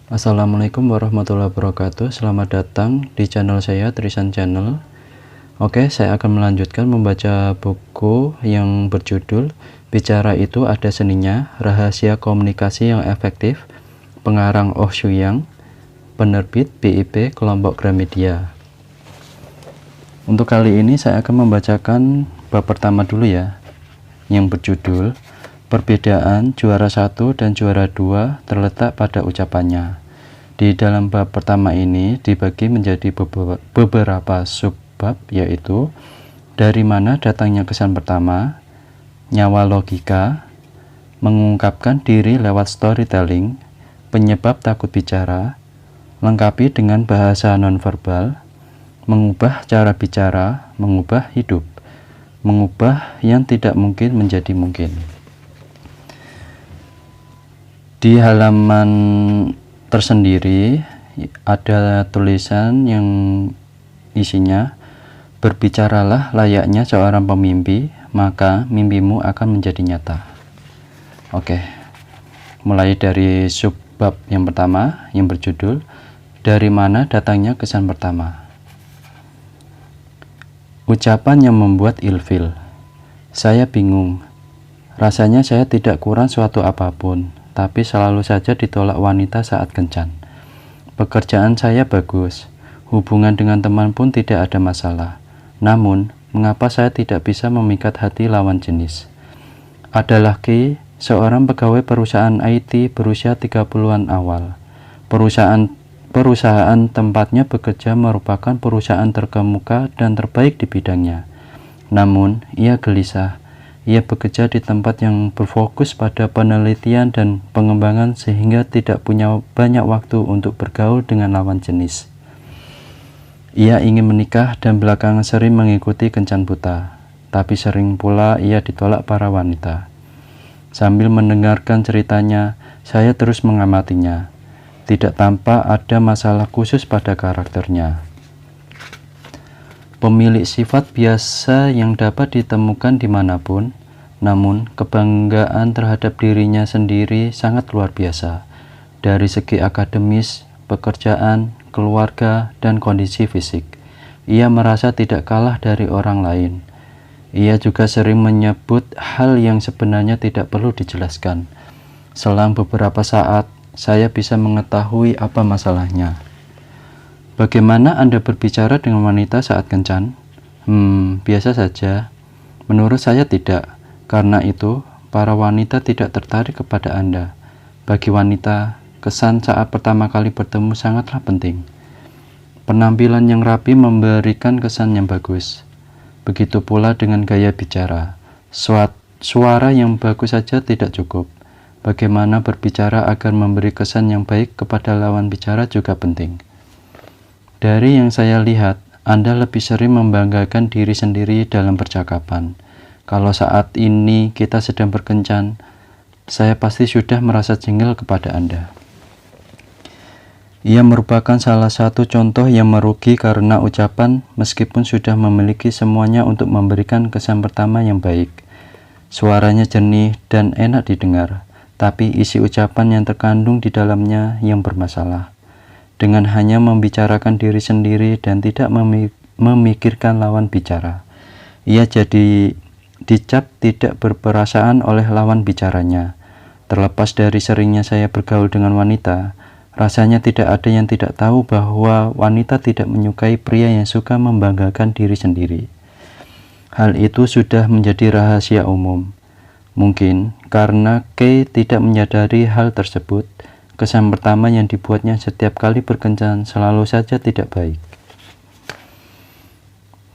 Assalamualaikum warahmatullahi wabarakatuh. Selamat datang di channel saya, Trisan Channel. Oke, saya akan melanjutkan membaca buku yang berjudul Bicara Itu Ada Seninya, Rahasia Komunikasi yang Efektif, pengarang Oh Soo-yang, penerbit BIP Kelompok Gramedia. Untuk kali ini saya akan membacakan bab pertama dulu ya, yang berjudul Perbedaan juara 1 dan juara 2 terletak pada ucapannya. Di dalam bab pertama ini dibagi menjadi beberapa subbab, yaitu dari mana datangnya kesan pertama, nyawa logika, mengungkapkan diri lewat storytelling, penyebab takut bicara, lengkapi dengan bahasa nonverbal, mengubah cara bicara, mengubah hidup, mengubah yang tidak mungkin menjadi mungkin. Di halaman tersendiri ada tulisan yang isinya, berbicaralah layaknya seorang pemimpi, maka mimpimu akan menjadi nyata. Oke, mulai dari subbab yang pertama yang berjudul dari mana datangnya kesan pertama. Ucapan yang membuat ilfil. Saya bingung. Rasanya saya tidak kurang suatu apapun, tapi selalu saja ditolak wanita saat kencan. Pekerjaan saya bagus, hubungan dengan teman pun tidak ada masalah. Namun, mengapa saya tidak bisa memikat hati lawan jenis? Ada laki, seorang pegawai perusahaan IT berusia 30-an awal. Perusahaan tempatnya bekerja merupakan perusahaan terkemuka dan terbaik di bidangnya. Namun, ia gelisah. Ia bekerja di tempat yang berfokus pada penelitian dan pengembangan sehingga tidak punya banyak waktu untuk bergaul dengan lawan jenis. Ia ingin menikah dan belakangan sering mengikuti kencan buta, tapi sering pula ia ditolak para wanita. Sambil mendengarkan ceritanya, saya terus mengamatinya. Tidak tampak ada masalah khusus pada karakternya. Pemilik sifat biasa yang dapat ditemukan dimanapun, namun kebanggaan terhadap dirinya sendiri sangat luar biasa. Dari segi akademis, pekerjaan, keluarga, dan kondisi fisik, ia merasa tidak kalah dari orang lain. Ia juga sering menyebut hal yang sebenarnya tidak perlu dijelaskan. Selang beberapa saat, saya bisa mengetahui apa masalahnya. Bagaimana Anda berbicara dengan wanita saat kencan? Biasa saja. Menurut saya tidak. Karena itu, para wanita tidak tertarik kepada Anda. Bagi wanita, kesan saat pertama kali bertemu sangatlah penting. Penampilan yang rapi memberikan kesan yang bagus. Begitu pula dengan gaya bicara. Suara yang bagus saja tidak cukup. Bagaimana berbicara agar memberi kesan yang baik kepada lawan bicara juga penting. Dari yang saya lihat, Anda lebih sering membanggakan diri sendiri dalam percakapan. Kalau saat ini kita sedang berkencan, saya pasti sudah merasa jengkel kepada Anda. Ia merupakan salah satu contoh yang merugi karena ucapan meskipun sudah memiliki semuanya untuk memberikan kesan pertama yang baik. Suaranya jernih dan enak didengar, tapi isi ucapan yang terkandung di dalamnya yang bermasalah. Dengan hanya membicarakan diri sendiri dan tidak memikirkan lawan bicara, ia jadi dicap tidak berperasaan oleh lawan bicaranya. Terlepas dari seringnya saya bergaul dengan wanita, rasanya tidak ada yang tidak tahu bahwa wanita tidak menyukai pria yang suka membanggakan diri sendiri. Hal itu sudah menjadi rahasia umum. Mungkin karena Kay tidak menyadari hal tersebut, kesan pertama yang dibuatnya setiap kali berkencan selalu saja tidak baik.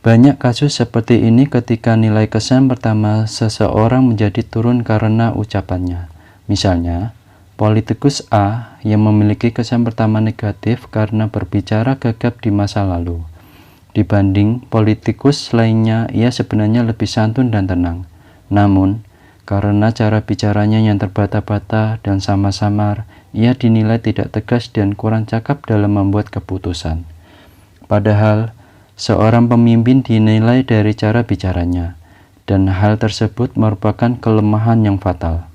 Banyak kasus seperti ini ketika nilai kesan pertama seseorang menjadi turun karena ucapannya. Misalnya, politikus A yang memiliki kesan pertama negatif karena berbicara gagap di masa lalu. Dibanding politikus lainnya, ia sebenarnya lebih santun dan tenang. Namun, karena cara bicaranya yang terbata-bata dan samar-samar, ia dinilai tidak tegas dan kurang cakap dalam membuat keputusan. Padahal, seorang pemimpin dinilai dari cara bicaranya, dan hal tersebut merupakan kelemahan yang fatal.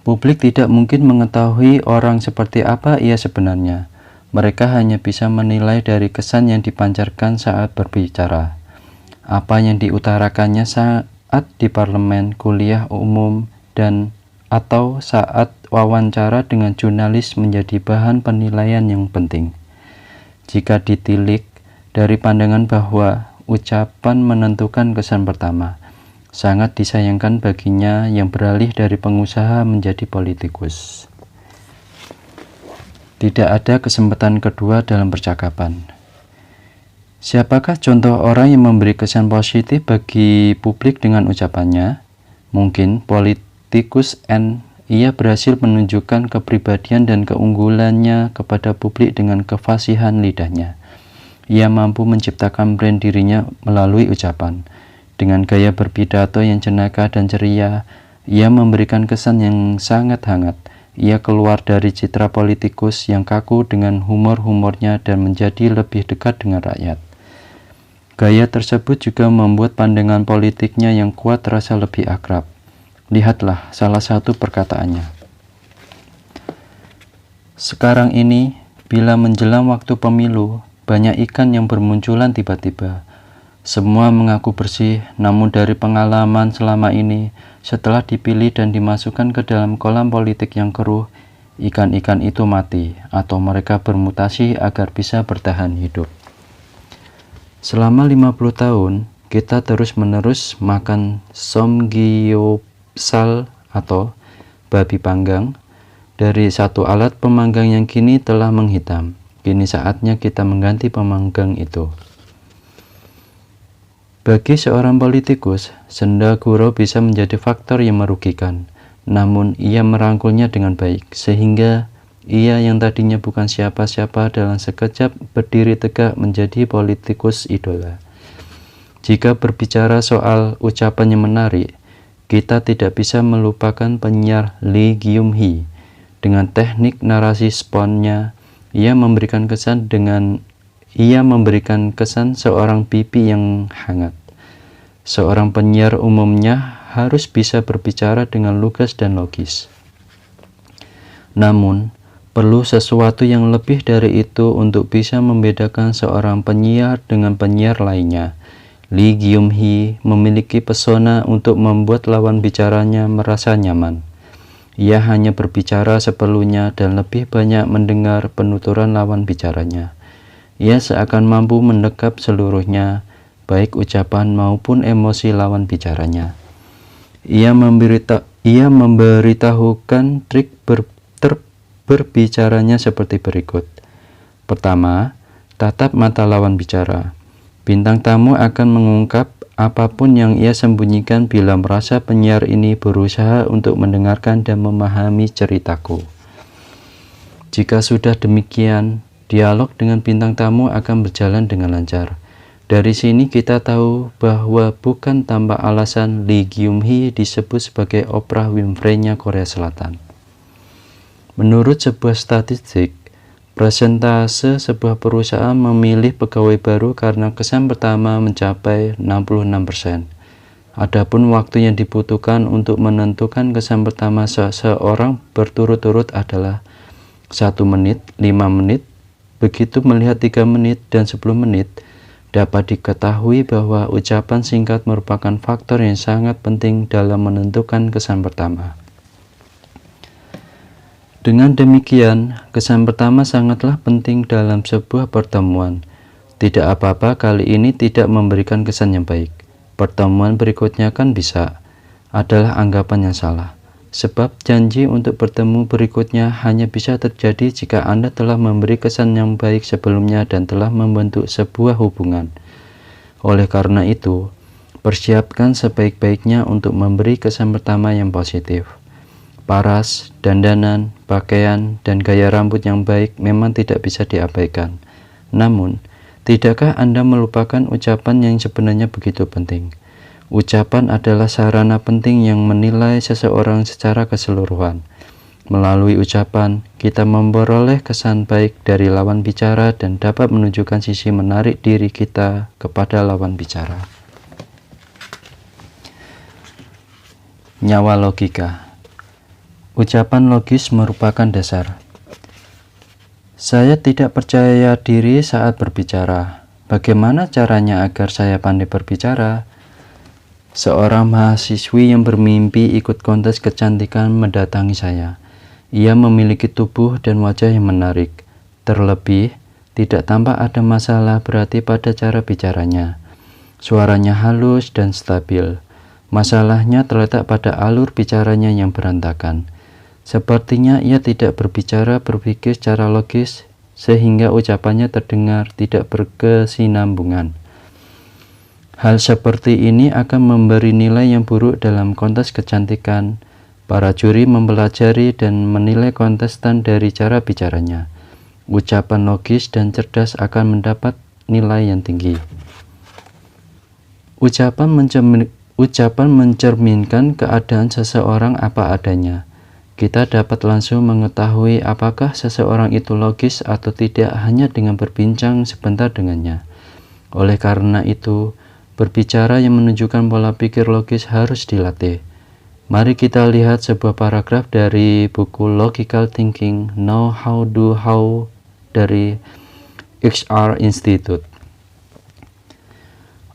Publik tidak mungkin mengetahui orang seperti apa ia sebenarnya. Mereka hanya bisa menilai dari kesan yang dipancarkan saat berbicara, apa yang diutarakannya saat di parlemen, kuliah umum, dan atau saat wawancara dengan jurnalis menjadi bahan penilaian yang penting. Jika ditilik dari pandangan bahwa ucapan menentukan kesan pertama, sangat disayangkan baginya yang beralih dari pengusaha menjadi politikus. Tidak ada kesempatan kedua dalam percakapan. Siapakah contoh orang yang memberi kesan positif bagi publik dengan ucapannya? Mungkin politikus N. Ia berhasil menunjukkan kepribadian dan keunggulannya kepada publik dengan kefasihan lidahnya. Ia mampu menciptakan brand dirinya melalui ucapan. Dengan gaya berpidato yang jenaka dan ceria, ia memberikan kesan yang sangat hangat. Ia keluar dari citra politikus yang kaku dengan humor-humornya dan menjadi lebih dekat dengan rakyat. Gaya tersebut juga membuat pandangan politiknya yang kuat terasa lebih akrab. Lihatlah salah satu perkataannya. Sekarang ini, bila menjelang waktu pemilu, banyak ikan yang bermunculan tiba-tiba. Semua mengaku bersih, namun dari pengalaman selama ini, setelah dipilih dan dimasukkan ke dalam kolam politik yang keruh, ikan-ikan itu mati atau mereka bermutasi agar bisa bertahan hidup. Selama 50 tahun, kita terus-menerus makan samgyeopsal atau babi panggang dari satu alat pemanggang yang kini telah menghitam. Kini saatnya kita mengganti pemanggang itu. Bagi seorang politikus, senda gurau bisa menjadi faktor yang merugikan, namun ia merangkulnya dengan baik, sehingga ia yang tadinya bukan siapa-siapa dalam sekejap berdiri tegak menjadi politikus idola. Jika berbicara soal ucapan yang menarik, kita tidak bisa melupakan penyiar Lee Gyum-hee. Dengan teknik narasi sponnya, ia memberikan kesan seorang pipi yang hangat. Seorang penyiar umumnya harus bisa berbicara dengan lugas dan logis. Namun, perlu sesuatu yang lebih dari itu untuk bisa membedakan seorang penyiar dengan penyiar lainnya. Lee Gyum-hee memiliki pesona untuk membuat lawan bicaranya merasa nyaman. Ia hanya berbicara seperlunya dan lebih banyak mendengar penuturan lawan bicaranya. Ia seakan mampu mendekap seluruhnya, baik ucapan maupun emosi lawan bicaranya. Ia memberitahukan trik berbicaranya seperti berikut. Pertama, tatap mata lawan bicara. Bintang tamu akan mengungkap apapun yang ia sembunyikan bila merasa penyiar ini berusaha untuk mendengarkan dan memahami ceritaku. Jika sudah demikian, dialog dengan bintang tamu akan berjalan dengan lancar. Dari sini kita tahu bahwa bukan tanpa alasan Lee Gyum-hee disebut sebagai Oprah Winfrey-nya Korea Selatan. Menurut sebuah statistik, persentase sebuah perusahaan memilih pegawai baru karena kesan pertama mencapai 66%. Adapun waktu yang dibutuhkan untuk menentukan kesan pertama seseorang berturut-turut adalah 1 menit, 5 menit, begitu melihat 3 menit dan 10 menit, dapat diketahui bahwa ucapan singkat merupakan faktor yang sangat penting dalam menentukan kesan pertama. Dengan demikian, kesan pertama sangatlah penting dalam sebuah pertemuan. Tidak apa-apa kali ini tidak memberikan kesan yang baik. Pertemuan berikutnya kan bisa. Adalah anggapan yang salah. Sebab janji untuk bertemu berikutnya hanya bisa terjadi jika Anda telah memberi kesan yang baik sebelumnya dan telah membentuk sebuah hubungan. Oleh karena itu, persiapkan sebaik-baiknya untuk memberi kesan pertama yang positif. Paras, dandanan, pakaian, dan gaya rambut yang baik memang tidak bisa diabaikan. Namun, tidakkah Anda melupakan ucapan yang sebenarnya begitu penting? Ucapan adalah sarana penting yang menilai seseorang secara keseluruhan. Melalui ucapan, kita memperoleh kesan baik dari lawan bicara dan dapat menunjukkan sisi menarik diri kita kepada lawan bicara. Nyawa logika. Ucapan logis merupakan dasar. Saya tidak percaya diri saat berbicara. Bagaimana caranya agar saya pandai berbicara? Seorang mahasiswi yang bermimpi ikut kontes kecantikan mendatangi saya. Ia memiliki tubuh dan wajah yang menarik. Terlebih, tidak tampak ada masalah berarti pada cara bicaranya. Suaranya halus dan stabil. Masalahnya terletak pada alur bicaranya yang berantakan. Sepertinya ia tidak berpikir secara logis, sehingga ucapannya terdengar tidak berkesinambungan. Hal seperti ini akan memberi nilai yang buruk dalam kontes kecantikan. Para juri mempelajari dan menilai kontestan dari cara bicaranya. Ucapan logis dan cerdas akan mendapat nilai yang tinggi. Ucapan mencerminkan keadaan seseorang apa adanya. Kita dapat langsung mengetahui apakah seseorang itu logis atau tidak hanya dengan berbincang sebentar dengannya. Oleh karena itu, berbicara yang menunjukkan pola pikir logis harus dilatih. Mari kita lihat sebuah paragraf dari buku Logical Thinking Know How Do How dari XR Institute.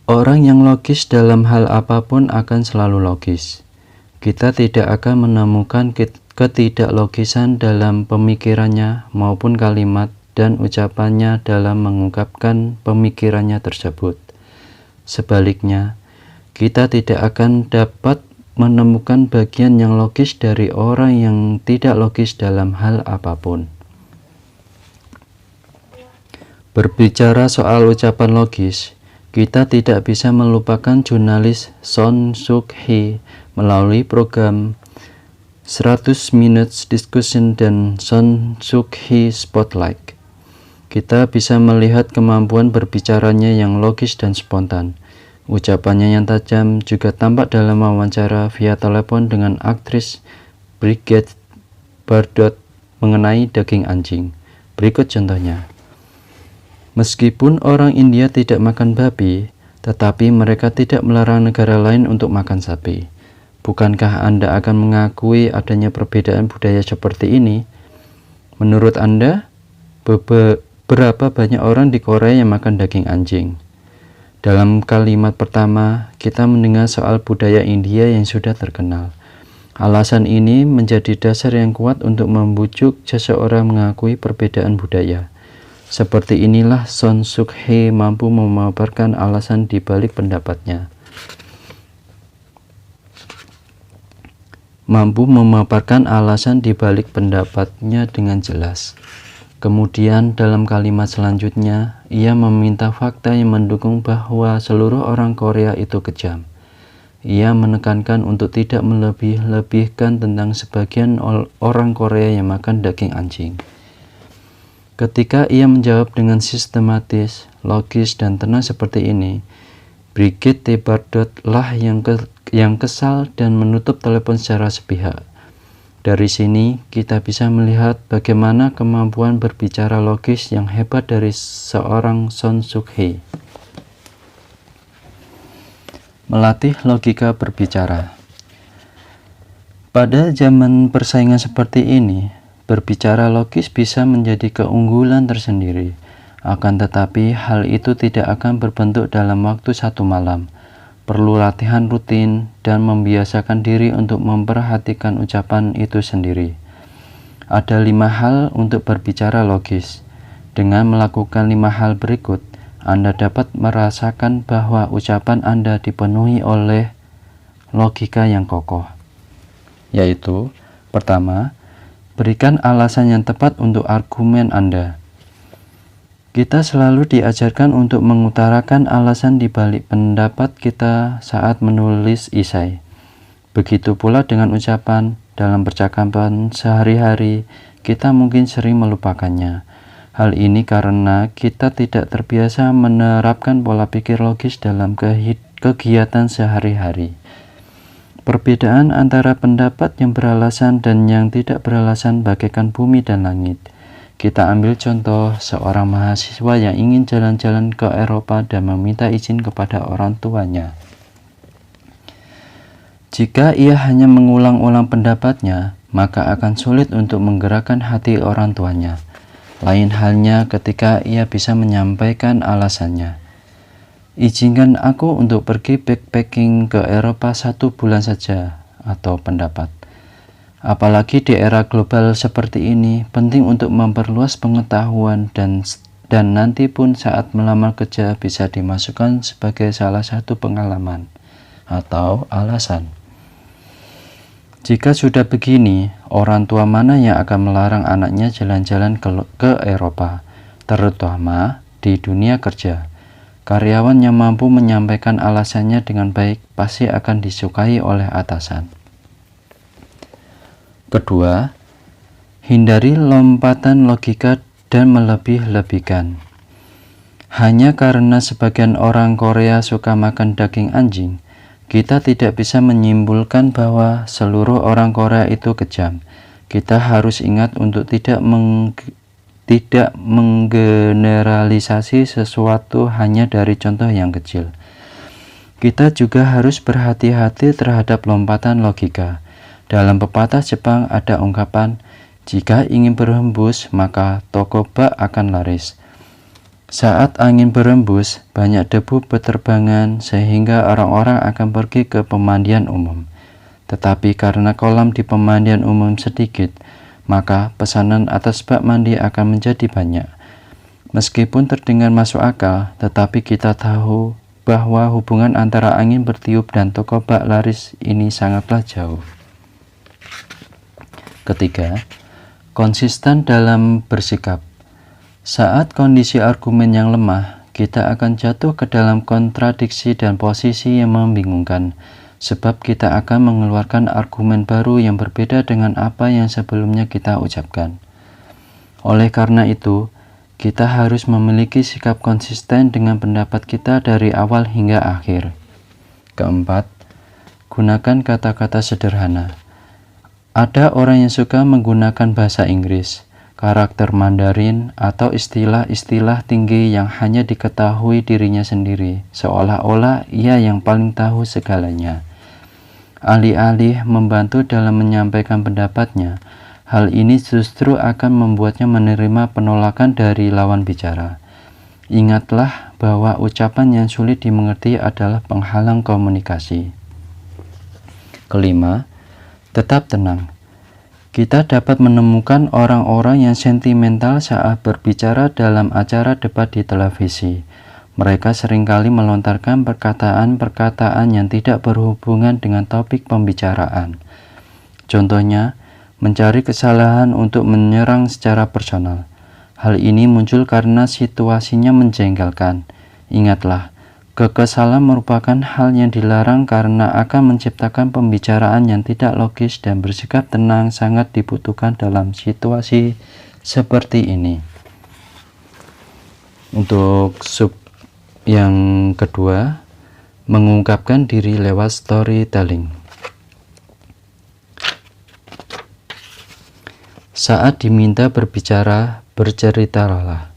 Orang yang logis dalam hal apapun akan selalu logis. Kita tidak akan menemukan ketidaklogisan dalam pemikirannya maupun kalimat dan ucapannya dalam mengungkapkan pemikirannya tersebut. Sebaliknya, kita tidak akan dapat menemukan bagian yang logis dari orang yang tidak logis dalam hal apapun. Berbicara soal ucapan logis, kita tidak bisa melupakan jurnalis Son Suk-hee melalui program 100 Minutes Discussion dan Son Suk-hee Spotlight. Kita bisa melihat kemampuan berbicaranya yang logis dan spontan. Ucapannya yang tajam juga tampak dalam wawancara via telepon dengan aktris Brigitte Bardot mengenai daging anjing. Berikut contohnya. Meskipun orang India tidak makan babi, tetapi mereka tidak melarang negara lain untuk makan sapi. Bukankah Anda akan mengakui adanya perbedaan budaya seperti ini? Menurut Anda, berapa banyak orang di Korea yang makan daging anjing? Dalam kalimat pertama, kita mendengar soal budaya India yang sudah terkenal. Alasan ini menjadi dasar yang kuat untuk membujuk seseorang mengakui perbedaan budaya. Seperti inilah Son Suk-hee mampu memaparkan alasan di balik pendapatnya. Dengan jelas. Kemudian dalam kalimat selanjutnya, ia meminta fakta yang mendukung bahwa seluruh orang Korea itu kejam. Ia menekankan untuk tidak melebih-lebihkan tentang sebagian orang Korea yang makan daging anjing. Ketika ia menjawab dengan sistematis, logis, dan tenang seperti ini, Brigitte Bardot lah yang kesal dan menutup telepon secara sepihak. Dari sini, kita bisa melihat bagaimana kemampuan berbicara logis yang hebat dari seorang Son Suk-hee. Melatih logika berbicara. Pada zaman persaingan seperti ini, berbicara logis bisa menjadi keunggulan tersendiri. Akan tetapi, hal itu tidak akan berbentuk dalam waktu satu malam. Perlu latihan rutin dan membiasakan diri untuk memperhatikan ucapan itu sendiri. Ada 5 hal untuk berbicara logis. Dengan melakukan 5 hal berikut, Anda dapat merasakan bahwa ucapan Anda dipenuhi oleh logika yang kokoh. Yaitu, pertama, berikan alasan yang tepat untuk argumen Anda. Kita selalu diajarkan untuk mengutarakan alasan di balik pendapat kita saat menulis esai. Begitu pula dengan ucapan. Dalam percakapan sehari-hari, kita mungkin sering melupakannya. Hal ini karena kita tidak terbiasa menerapkan pola pikir logis dalam kegiatan sehari-hari. Perbedaan antara pendapat yang beralasan dan yang tidak beralasan bagaikan bumi dan langit. Kita ambil contoh seorang mahasiswa yang ingin jalan-jalan ke Eropa dan meminta izin kepada orang tuanya. Jika ia hanya mengulang-ulang pendapatnya, maka akan sulit untuk menggerakkan hati orang tuanya. Lain halnya ketika ia bisa menyampaikan alasannya. Izinkan aku untuk pergi backpacking ke Eropa 1 bulan saja, atau pendapat. Apalagi di era global seperti ini, penting untuk memperluas pengetahuan dan nanti pun saat melamar kerja bisa dimasukkan sebagai salah satu pengalaman atau alasan. Jika sudah begini, orang tua mana yang akan melarang anaknya jalan-jalan ke Eropa, terutama di dunia kerja? Karyawan yang mampu menyampaikan alasannya dengan baik pasti akan disukai oleh atasan. Kedua, hindari lompatan logika dan melebih-lebihkan. Hanya karena sebagian orang Korea suka makan daging anjing, kita tidak bisa menyimpulkan bahwa seluruh orang Korea itu kejam. Kita harus ingat untuk tidak menggeneralisasi sesuatu hanya dari contoh yang kecil. Kita juga harus berhati-hati terhadap lompatan logika. Dalam pepatah Jepang ada ungkapan, jika ingin berhembus, maka toko bak akan laris. Saat angin berembus, banyak debu berterbangan sehingga orang-orang akan pergi ke pemandian umum. Tetapi karena kolam di pemandian umum sedikit, maka pesanan atas bak mandi akan menjadi banyak. Meskipun terdengar masuk akal, tetapi kita tahu bahwa hubungan antara angin bertiup dan toko bak laris ini sangatlah jauh. Ketiga, konsisten dalam bersikap. Saat kondisi argumen yang lemah, kita akan jatuh ke dalam kontradiksi dan posisi yang membingungkan, sebab kita akan mengeluarkan argumen baru yang berbeda dengan apa yang sebelumnya kita ucapkan. Oleh karena itu, kita harus memiliki sikap konsisten dengan pendapat kita dari awal hingga akhir. Keempat, gunakan kata-kata sederhana. Ada orang yang suka menggunakan bahasa Inggris, karakter Mandarin, atau istilah-istilah tinggi yang hanya diketahui dirinya sendiri, seolah-olah ia yang paling tahu segalanya. Alih-alih membantu dalam menyampaikan pendapatnya, hal ini justru akan membuatnya menerima penolakan dari lawan bicara. Ingatlah bahwa ucapan yang sulit dimengerti adalah penghalang komunikasi. Kelima, tetap tenang. Kita dapat menemukan orang-orang yang sentimental saat berbicara dalam acara debat di televisi. Mereka seringkali melontarkan perkataan-perkataan yang tidak berhubungan dengan topik pembicaraan. Contohnya, mencari kesalahan untuk menyerang secara personal. Hal ini muncul karena situasinya menjengkelkan. Ingatlah, kekesalan merupakan hal yang dilarang karena akan menciptakan pembicaraan yang tidak logis, dan bersikap tenang sangat dibutuhkan dalam situasi seperti ini. Untuk sub yang kedua, mengungkapkan diri lewat storytelling. Saat diminta berbicara, berceritalah.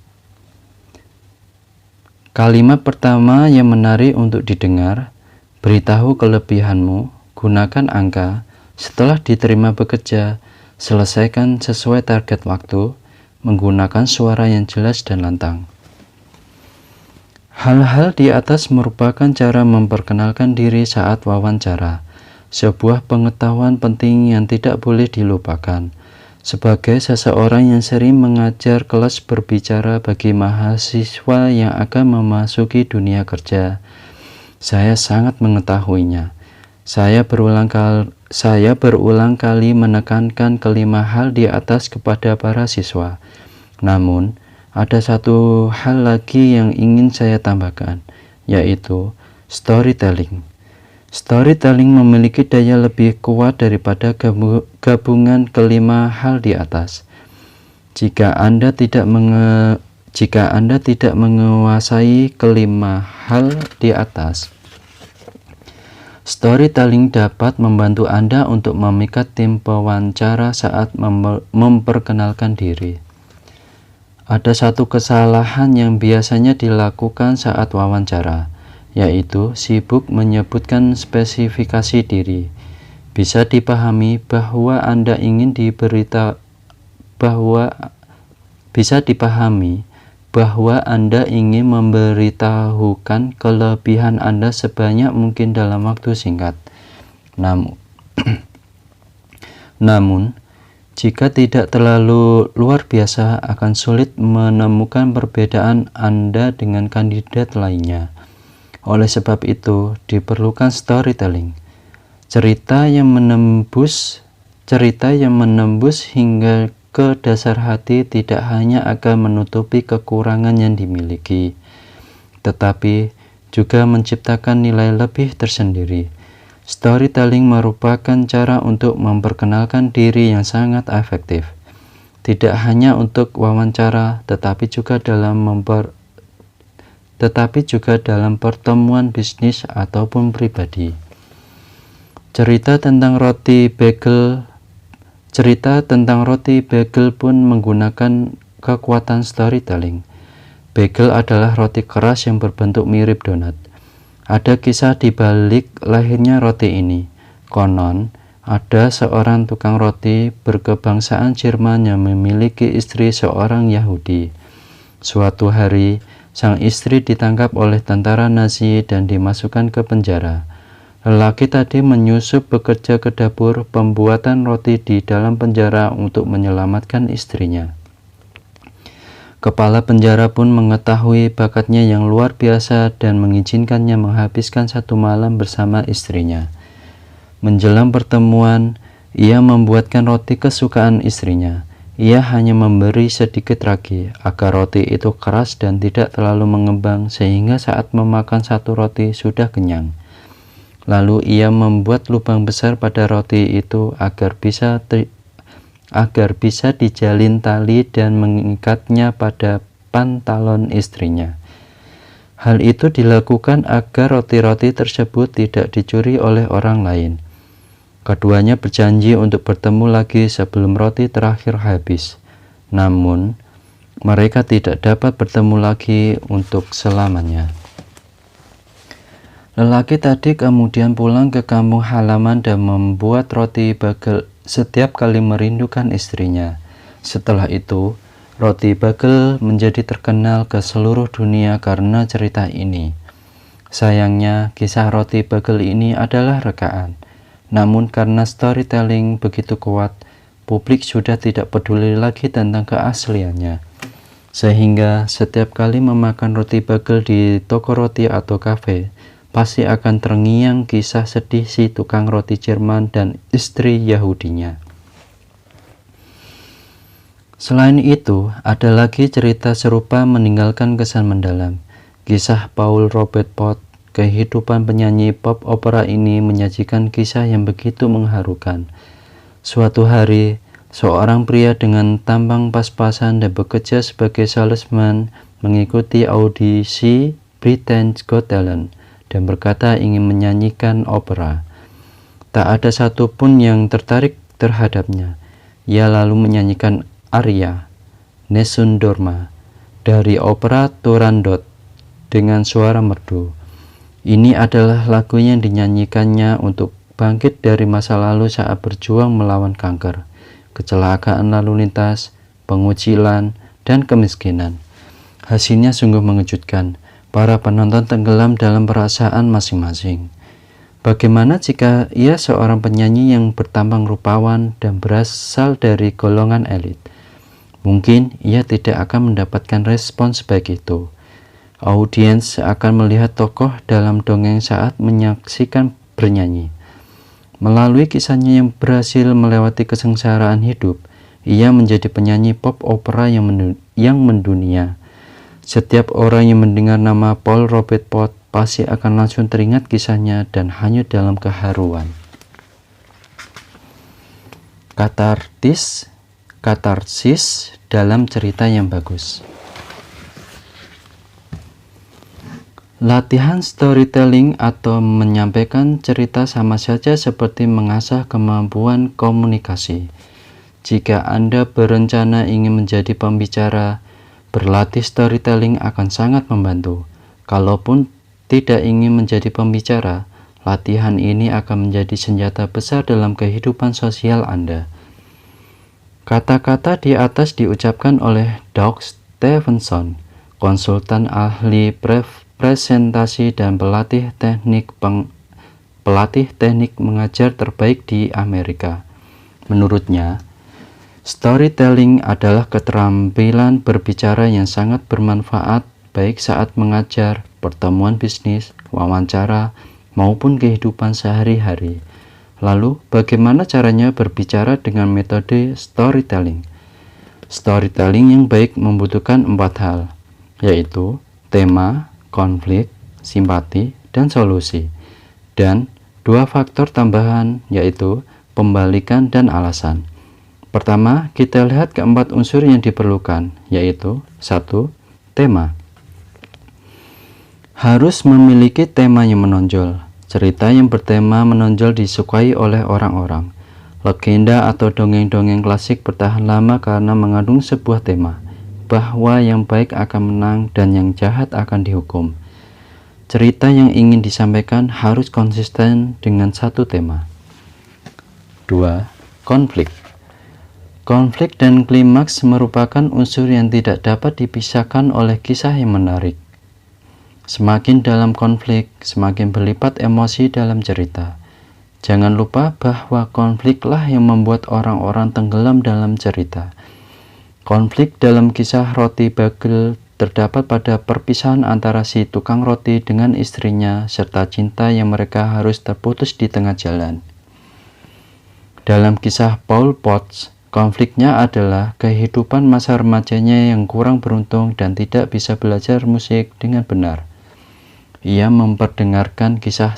Kalimat pertama yang menarik untuk didengar, beritahu kelebihanmu, gunakan angka, setelah diterima bekerja, selesaikan sesuai target waktu, menggunakan suara yang jelas dan lantang. Hal-hal di atas merupakan cara memperkenalkan diri saat wawancara, sebuah pengetahuan penting yang tidak boleh dilupakan. Sebagai seseorang yang sering mengajar kelas berbicara bagi mahasiswa yang akan memasuki dunia kerja, saya sangat mengetahuinya. Saya berulang kali menekankan kelima hal di atas kepada para siswa. Namun, ada satu hal lagi yang ingin saya tambahkan, yaitu storytelling. Storytelling memiliki daya lebih kuat daripada gabungan kelima hal di atas. Jika Anda tidak menguasai kelima hal di atas, storytelling dapat membantu Anda untuk memikat tim pewawancara saat memperkenalkan diri. Ada satu kesalahan yang biasanya dilakukan saat wawancara, yaitu sibuk menyebutkan spesifikasi diri. Bisa dipahami bahwa Anda ingin memberitahukan kelebihan Anda sebanyak mungkin dalam waktu singkat. Namun, jika tidak terlalu luar biasa, akan sulit menemukan perbedaan Anda dengan kandidat lainnya. Oleh sebab itu, diperlukan storytelling. Cerita yang menembus hingga ke dasar hati tidak hanya akan menutupi kekurangan yang dimiliki, tetapi juga menciptakan nilai lebih tersendiri. Storytelling merupakan cara untuk memperkenalkan diri yang sangat efektif, tidak hanya untuk wawancara, tetapi juga dalam pertemuan bisnis ataupun pribadi. Cerita tentang roti bagel pun menggunakan kekuatan storytelling. Bagel adalah roti keras yang berbentuk mirip donat. Ada kisah di balik lahirnya roti ini. Konon, ada seorang tukang roti berkebangsaan Jerman yang memiliki istri seorang Yahudi. Suatu hari, sang istri ditangkap oleh tentara Nazi dan dimasukkan ke penjara. Lelaki tadi menyusup bekerja ke dapur pembuatan roti di dalam penjara untuk menyelamatkan istrinya. Kepala penjara pun mengetahui bakatnya yang luar biasa dan mengizinkannya menghabiskan satu malam bersama istrinya. Menjelang pertemuan, ia membuatkan roti kesukaan istrinya. Ia hanya memberi sedikit ragi agar roti itu keras dan tidak terlalu mengembang sehingga saat memakan satu roti sudah kenyang. Lalu ia membuat lubang besar pada roti itu agar bisa dijalin tali dan mengikatnya pada pantalon istrinya. Hal itu dilakukan agar roti-roti tersebut tidak dicuri oleh orang lain. Keduanya berjanji untuk bertemu lagi sebelum roti terakhir habis. Namun, mereka tidak dapat bertemu lagi untuk selamanya. Lelaki tadi kemudian pulang ke kampung halaman dan membuat roti bagel setiap kali merindukan istrinya. Setelah itu, roti bagel menjadi terkenal ke seluruh dunia karena cerita ini. Sayangnya, kisah roti bagel ini adalah rekaan. Namun karena storytelling begitu kuat, publik sudah tidak peduli lagi tentang keasliannya. Sehingga setiap kali memakan roti bagel di toko roti atau kafe, pasti akan terngiang kisah sedih si tukang roti Jerman dan istri Yahudinya. Selain itu, ada lagi cerita serupa meninggalkan kesan mendalam. Kisah Paul Robert Poth, kehidupan penyanyi pop opera ini menyajikan kisah yang begitu mengharukan. Suatu hari, seorang pria dengan tampang pas-pasan dan bekerja sebagai salesman mengikuti audisi Britain's Got Talent dan berkata ingin menyanyikan opera. Tak ada satupun yang tertarik terhadapnya. Ia lalu menyanyikan aria Nessun Dorma dari opera Turandot dengan suara merdu. Ini adalah lagu yang dinyanyikannya untuk bangkit dari masa lalu saat berjuang melawan kanker, kecelakaan lalu lintas, pengucilan, dan kemiskinan. Hasilnya sungguh mengejutkan. Para penonton tenggelam dalam perasaan masing-masing. Bagaimana jika ia seorang penyanyi yang bertampang rupawan dan berasal dari golongan elit? Mungkin ia tidak akan mendapatkan respons sebaik itu. Audiens akan melihat tokoh dalam dongeng saat menyaksikan bernyanyi. Melalui kisahnya yang berhasil melewati kesengsaraan hidup, ia menjadi penyanyi pop opera yang mendunia. Setiap orang yang mendengar nama Paul Robert Poth pasti akan langsung teringat kisahnya dan hanyut dalam keharuan. Katarsis dalam cerita yang bagus. Latihan storytelling atau menyampaikan cerita sama saja seperti mengasah kemampuan komunikasi. Jika Anda berencana ingin menjadi pembicara, berlatih storytelling akan sangat membantu. Kalaupun tidak ingin menjadi pembicara, Latihan ini akan menjadi senjata besar dalam kehidupan sosial Anda. Kata-kata di atas diucapkan oleh Doug Stevenson, konsultan ahli presentasi dan pelatih teknik mengajar terbaik di Amerika. Menurutnya, storytelling adalah keterampilan berbicara yang sangat bermanfaat baik saat mengajar, pertemuan bisnis, wawancara, maupun kehidupan sehari-hari. Lalu, bagaimana caranya berbicara dengan metode storytelling? Storytelling yang baik membutuhkan 4 hal, yaitu tema, konflik, simpati, dan solusi. Dan 2 faktor tambahan, yaitu pembalikan dan alasan. Pertama, kita lihat keempat unsur yang diperlukan, yaitu 1. Tema. Harus memiliki tema yang menonjol. Cerita yang bertema menonjol disukai oleh orang-orang. Legenda atau dongeng-dongeng klasik bertahan lama karena mengandung sebuah tema, bahwa yang baik akan menang dan yang jahat akan dihukum. Cerita yang ingin disampaikan harus konsisten dengan satu tema. 2. Konflik. Konflik dan klimaks merupakan unsur yang tidak dapat dipisahkan oleh kisah yang menarik. Semakin dalam konflik, semakin berlipat emosi dalam cerita. Jangan lupa bahwa konfliklah yang membuat orang-orang tenggelam dalam cerita. Konflik dalam kisah roti bagel terdapat pada perpisahan antara si tukang roti dengan istrinya serta cinta yang mereka harus terputus di tengah jalan. Dalam kisah Paul Potts, konfliknya adalah kehidupan masa remajanya yang kurang beruntung dan tidak bisa belajar musik dengan benar. Ia mendengarkan kisah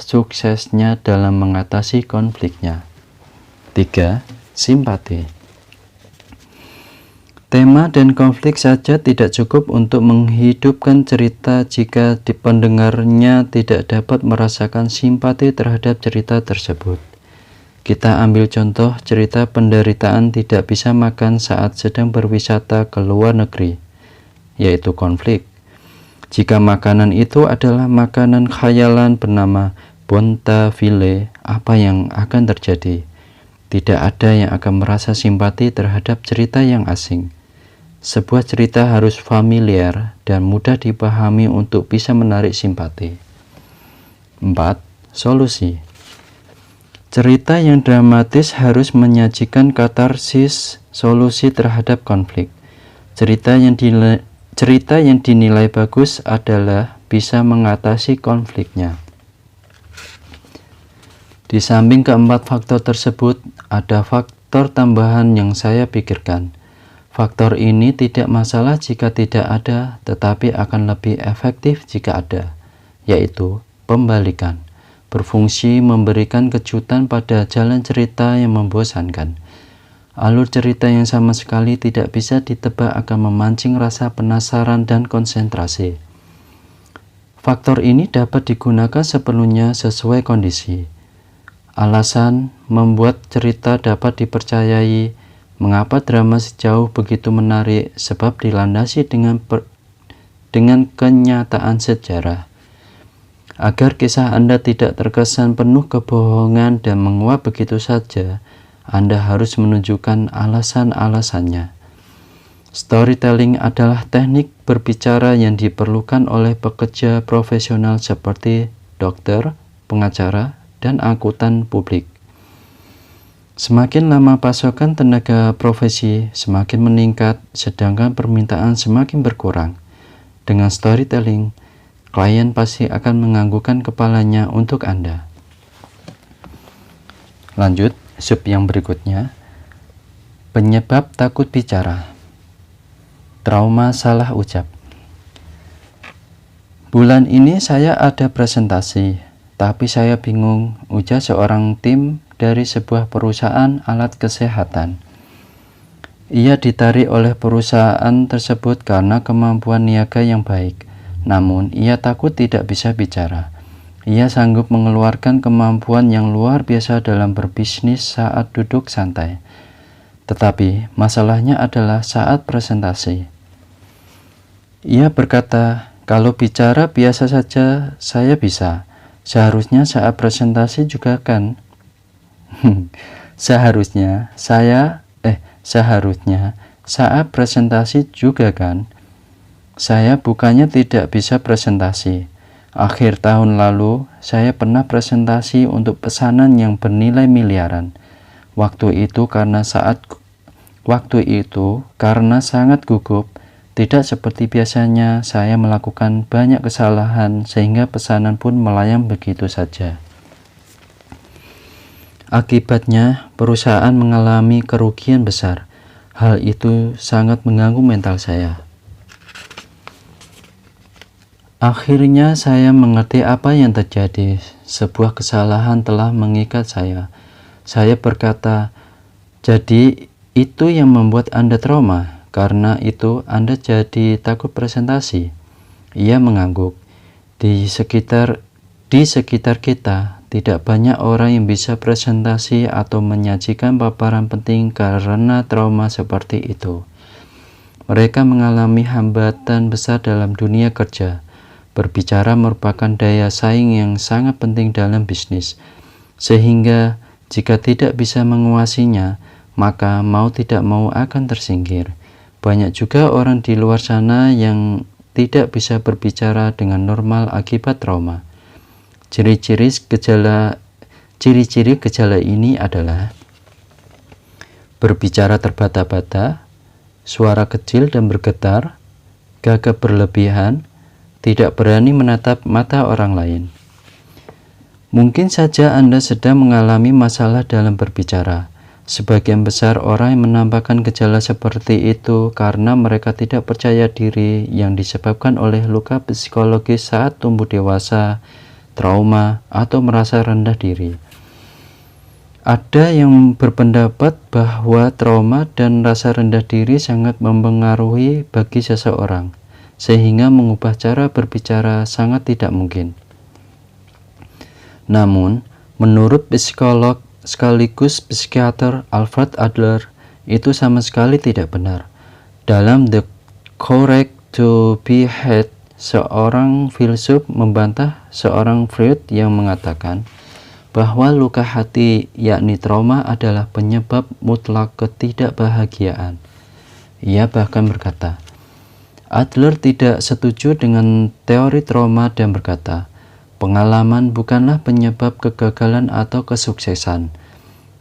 suksesnya dalam mengatasi konfliknya. 3. Simpati. Tema dan konflik saja tidak cukup untuk menghidupkan cerita jika pendengarnya tidak dapat merasakan simpati terhadap cerita tersebut. Kita ambil contoh cerita penderitaan tidak bisa makan saat sedang berwisata ke luar negeri, yaitu konflik. Jika makanan itu adalah makanan khayalan bernama Bontaville, apa yang akan terjadi? Tidak ada yang akan merasa simpati terhadap cerita yang asing. Sebuah cerita harus familiar dan mudah dipahami untuk bisa menarik simpati. 4. Solusi. Cerita yang dramatis harus menyajikan katarsis solusi terhadap konflik. Cerita yang dinilai bagus adalah bisa mengatasi konfliknya. Di samping keempat faktor tersebut, ada faktor tambahan yang saya pikirkan. Faktor ini tidak masalah jika tidak ada, tetapi akan lebih efektif jika ada, yaitu pembalikan. Berfungsi memberikan kejutan pada jalan cerita yang membosankan. Alur cerita yang sama sekali tidak bisa ditebak akan memancing rasa penasaran dan konsentrasi. Faktor ini dapat digunakan sepenuhnya sesuai kondisi. Alasan membuat cerita dapat dipercayai. Mengapa drama sejauh begitu menarik? Sebab dilandasi dengan kenyataan sejarah. Agar kisah Anda tidak terkesan penuh kebohongan dan menguap begitu saja, Anda harus menunjukkan alasan-alasannya. Storytelling adalah teknik berbicara yang diperlukan oleh pekerja profesional seperti dokter, pengacara, dan angkutan publik. Semakin lama pasokan tenaga profesi semakin meningkat, sedangkan permintaan semakin berkurang. Dengan storytelling, klien pasti akan menganggukkan kepalanya untuk Anda. Lanjut, sub yang berikutnya. Penyebab takut bicara. Trauma salah ucap. Bulan ini saya ada presentasi, tapi saya bingung, ujar seorang tim dari sebuah perusahaan alat kesehatan. Ia ditarik oleh perusahaan tersebut karena kemampuan niaga yang baik. Namun, ia takut tidak bisa bicara. Ia sanggup mengeluarkan kemampuan yang luar biasa dalam berbisnis saat duduk santai. Tetapi, masalahnya adalah saat presentasi. Ia berkata, Kalau bicara biasa saja, saya bisa. Seharusnya saat presentasi juga kan? Seharusnya saat presentasi juga kan? Saya bukannya tidak bisa presentasi. Akhir tahun lalu, saya pernah presentasi untuk pesanan yang bernilai miliaran. Waktu itu karena sangat gugup, tidak seperti biasanya, saya melakukan banyak kesalahan sehingga pesanan pun melayang begitu saja. Akibatnya, perusahaan mengalami kerugian besar. Hal itu sangat mengganggu mental saya. Akhirnya saya mengerti apa yang terjadi. Sebuah kesalahan telah mengikat saya. Saya berkata, "Jadi itu yang membuat Anda trauma? Karena itu Anda jadi takut presentasi?" Ia mengangguk. Di sekitar kita tidak banyak orang yang bisa presentasi atau menyajikan paparan penting karena trauma seperti itu. Mereka mengalami hambatan besar dalam dunia kerja. Berbicara merupakan daya saing yang sangat penting dalam bisnis, sehingga jika tidak bisa menguasainya, maka mau tidak mau akan tersingkir. Banyak juga orang di luar sana yang tidak bisa berbicara dengan normal akibat trauma. Ciri-ciri gejala ini adalah berbicara terbata-bata, suara kecil dan bergetar, gagap berlebihan, tidak berani menatap mata orang lain. Mungkin saja Anda sedang mengalami masalah dalam berbicara. Sebagian besar orang yang menampakkan gejala seperti itu karena mereka tidak percaya diri yang disebabkan oleh luka psikologis saat tumbuh dewasa, trauma, atau merasa rendah diri. Ada yang berpendapat bahwa trauma dan rasa rendah diri sangat mempengaruhi bagi seseorang, sehingga mengubah cara berbicara sangat tidak mungkin. Namun, menurut psikolog sekaligus psikiater Alfred Adler, itu sama sekali tidak benar. Dalam The Correct to be Had, seorang filsuf membantah seorang Freud yang mengatakan bahwa luka hati, yakni trauma, adalah penyebab mutlak ketidakbahagiaan. Ia bahkan berkata, Adler tidak setuju dengan teori trauma dan berkata, pengalaman bukanlah penyebab kegagalan atau kesuksesan.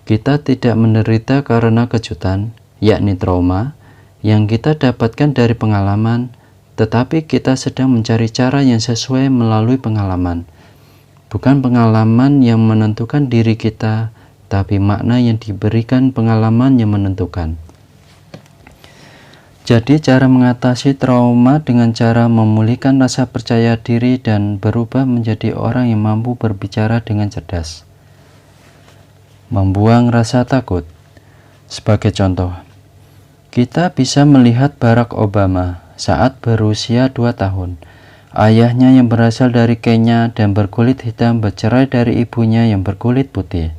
Kita tidak menderita karena kejutan, yakni trauma, yang kita dapatkan dari pengalaman, tetapi kita sedang mencari cara yang sesuai melalui pengalaman. Bukan pengalaman yang menentukan diri kita, tapi makna yang diberikan pengalaman yang menentukan. Jadi cara mengatasi trauma dengan cara memulihkan rasa percaya diri dan berubah menjadi orang yang mampu berbicara dengan cerdas. Membuang rasa takut. Sebagai contoh, kita bisa melihat Barack Obama saat berusia 2 tahun. Ayahnya yang berasal dari Kenya dan berkulit hitam bercerai dari ibunya yang berkulit putih.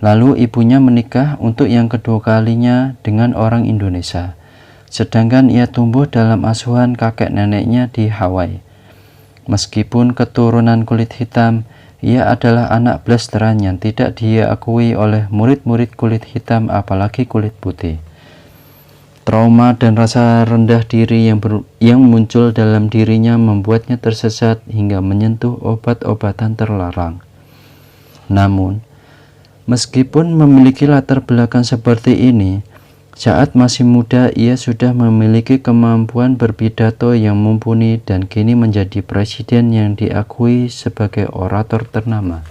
Lalu ibunya menikah untuk yang kedua kalinya dengan orang Indonesia. Sedangkan ia tumbuh dalam asuhan kakek neneknya di Hawaii. Meskipun keturunan kulit hitam, ia adalah anak blasteran yang tidak diakui oleh murid-murid kulit hitam apalagi kulit putih. Trauma dan rasa rendah diri yang muncul dalam dirinya membuatnya tersesat hingga menyentuh obat-obatan terlarang. Namun, meskipun memiliki latar belakang seperti ini, saat masih muda ia sudah memiliki kemampuan berpidato yang mumpuni dan kini menjadi presiden yang diakui sebagai orator ternama.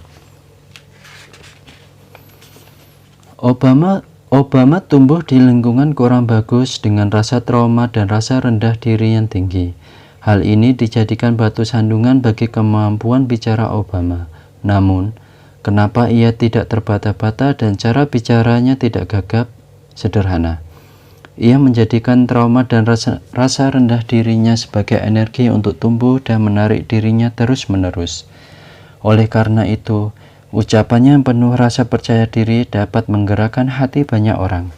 Obama tumbuh di lingkungan kurang bagus dengan rasa trauma dan rasa rendah diri yang tinggi. Hal ini dijadikan batu sandungan bagi kemampuan bicara Obama. Namun, kenapa ia tidak terbata-bata dan cara bicaranya tidak gagap? Sederhana. Ia menjadikan trauma dan rasa rendah dirinya sebagai energi untuk tumbuh dan menarik dirinya terus-menerus. Oleh karena itu, ucapannya yang penuh rasa percaya diri dapat menggerakkan hati banyak orang.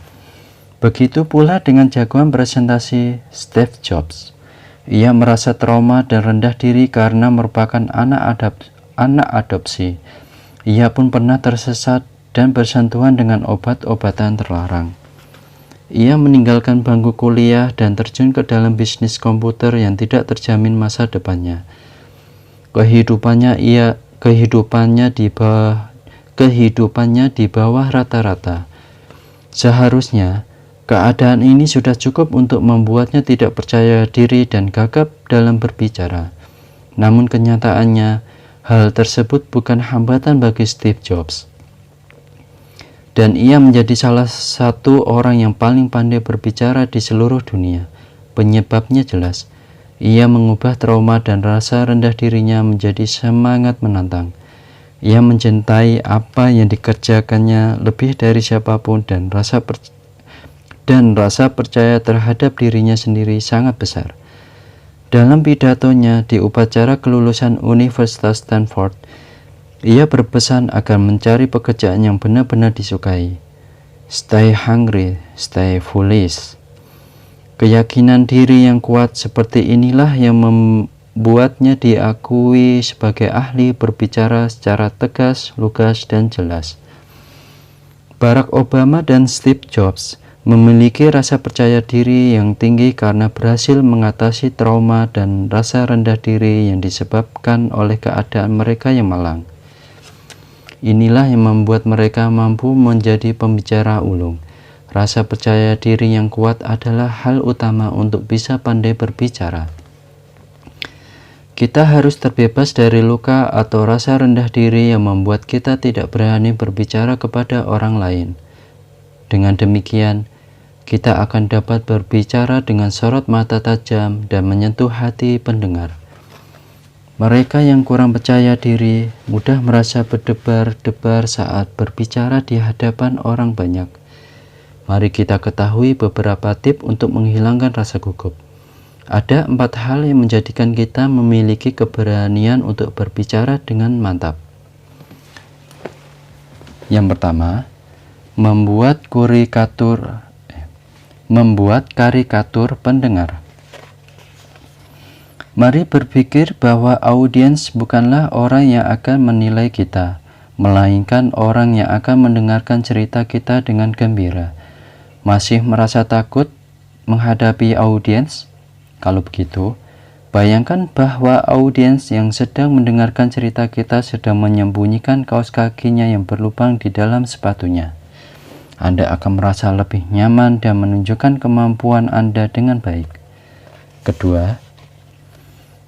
Begitu pula dengan jagoan presentasi Steve Jobs. Ia merasa trauma dan rendah diri karena merupakan anak adopsi. Ia pun pernah tersesat dan bersentuhan dengan obat-obatan terlarang. Ia meninggalkan bangku kuliah dan terjun ke dalam bisnis komputer yang tidak terjamin masa depannya. Kehidupannya di bawah rata-rata. Seharusnya keadaan ini sudah cukup untuk membuatnya tidak percaya diri dan gagap dalam berbicara. Namun kenyataannya, hal tersebut bukan hambatan bagi Steve Jobs. Dan ia menjadi salah satu orang yang paling pandai berbicara di seluruh dunia. Penyebabnya jelas. Ia mengubah trauma dan rasa rendah dirinya menjadi semangat menantang. Ia mencintai apa yang dikerjakannya lebih dari siapapun dan rasa percaya terhadap dirinya sendiri sangat besar. Dalam pidatonya di upacara kelulusan Universitas Stanford, ia berpesan agar mencari pekerjaan yang benar-benar disukai. Stay hungry, stay foolish. Keyakinan diri yang kuat seperti inilah yang membuatnya diakui sebagai ahli berbicara secara tegas, lugas, dan jelas. Barack Obama dan Steve Jobs memiliki rasa percaya diri yang tinggi karena berhasil mengatasi trauma dan rasa rendah diri yang disebabkan oleh keadaan mereka yang malang. Inilah yang membuat mereka mampu menjadi pembicara ulung. Rasa percaya diri yang kuat adalah hal utama untuk bisa pandai berbicara. Kita harus terbebas dari luka atau rasa rendah diri yang membuat kita tidak berani berbicara kepada orang lain. Dengan demikian, kita akan dapat berbicara dengan sorot mata tajam dan menyentuh hati pendengar. Mereka yang kurang percaya diri mudah merasa berdebar-debar saat berbicara di hadapan orang banyak. Mari kita ketahui beberapa tips untuk menghilangkan rasa gugup. Ada 4 hal yang menjadikan kita memiliki keberanian untuk berbicara dengan mantap. Yang pertama, membuat karikatur pendengar. Mari berpikir bahwa audiens bukanlah orang yang akan menilai kita, melainkan orang yang akan mendengarkan cerita kita dengan gembira. Masih merasa takut menghadapi audiens? Kalau begitu, bayangkan bahwa audiens yang sedang mendengarkan cerita kita sedang menyembunyikan kaos kakinya yang berlubang di dalam sepatunya. Anda akan merasa lebih nyaman dan menunjukkan kemampuan Anda dengan baik. Kedua,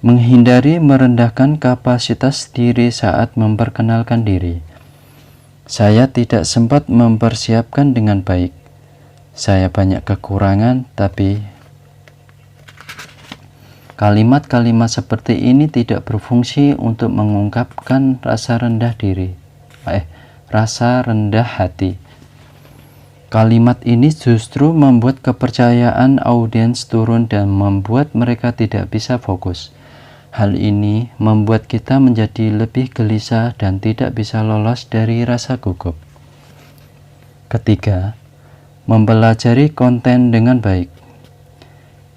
menghindari merendahkan kapasitas diri saat memperkenalkan diri. Saya tidak sempat mempersiapkan dengan baik. Saya banyak kekurangan, tapi kalimat-kalimat seperti ini tidak berfungsi untuk mengungkapkan rasa rendah hati. Kalimat ini justru membuat kepercayaan audiens turun dan membuat mereka tidak bisa fokus. Hal ini membuat kita menjadi lebih gelisah dan tidak bisa lolos dari rasa gugup. Ketiga, mempelajari konten dengan baik.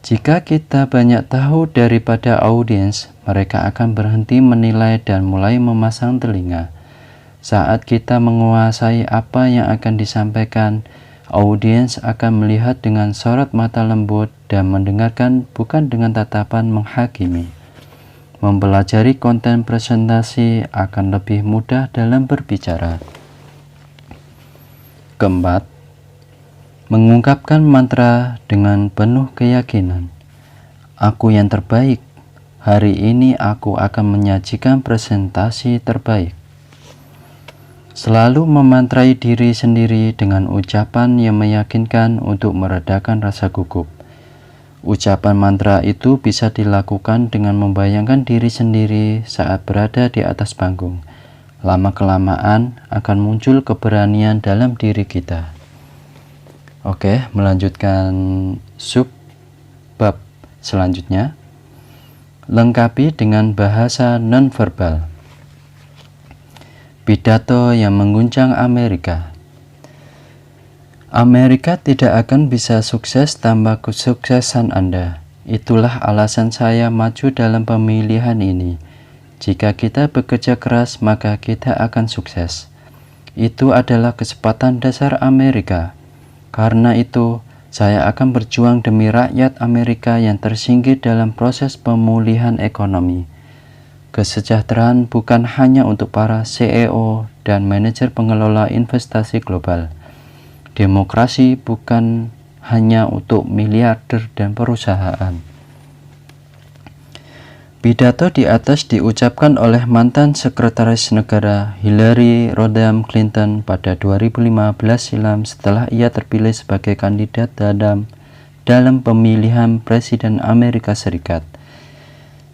Jika kita banyak tahu daripada audiens, mereka akan berhenti menilai dan mulai memasang telinga. Saat kita menguasai apa yang akan disampaikan, audiens akan melihat dengan sorot mata lembut dan mendengarkan bukan dengan tatapan menghakimi. Mempelajari konten presentasi akan lebih mudah dalam berbicara. Keempat, mengungkapkan mantra dengan penuh keyakinan. Aku yang terbaik. Hari ini aku akan menyajikan presentasi terbaik. Selalu memantrai diri sendiri dengan ucapan yang meyakinkan untuk meredakan rasa gugup. Ucapan mantra itu bisa dilakukan dengan membayangkan diri sendiri saat berada di atas panggung. Lama-kelamaan akan muncul keberanian dalam diri kita. Oke, melanjutkan subbab selanjutnya. Lengkapi dengan bahasa nonverbal. Pidato yang mengguncang Amerika. Amerika tidak akan bisa sukses tanpa kesuksesan Anda. Itulah alasan saya maju dalam pemilihan ini. Jika kita bekerja keras, maka kita akan sukses. Itu adalah kesempatan dasar Amerika. Karena itu, saya akan berjuang demi rakyat Amerika yang tersinggir dalam proses pemulihan ekonomi. Kesejahteraan bukan hanya untuk para CEO dan manajer pengelola investasi global. Demokrasi bukan hanya untuk miliarder dan perusahaan. Pidato di atas diucapkan oleh mantan sekretaris negara Hillary Rodham Clinton pada 2015 silam setelah ia terpilih sebagai kandidat dalam pemilihan Presiden Amerika Serikat.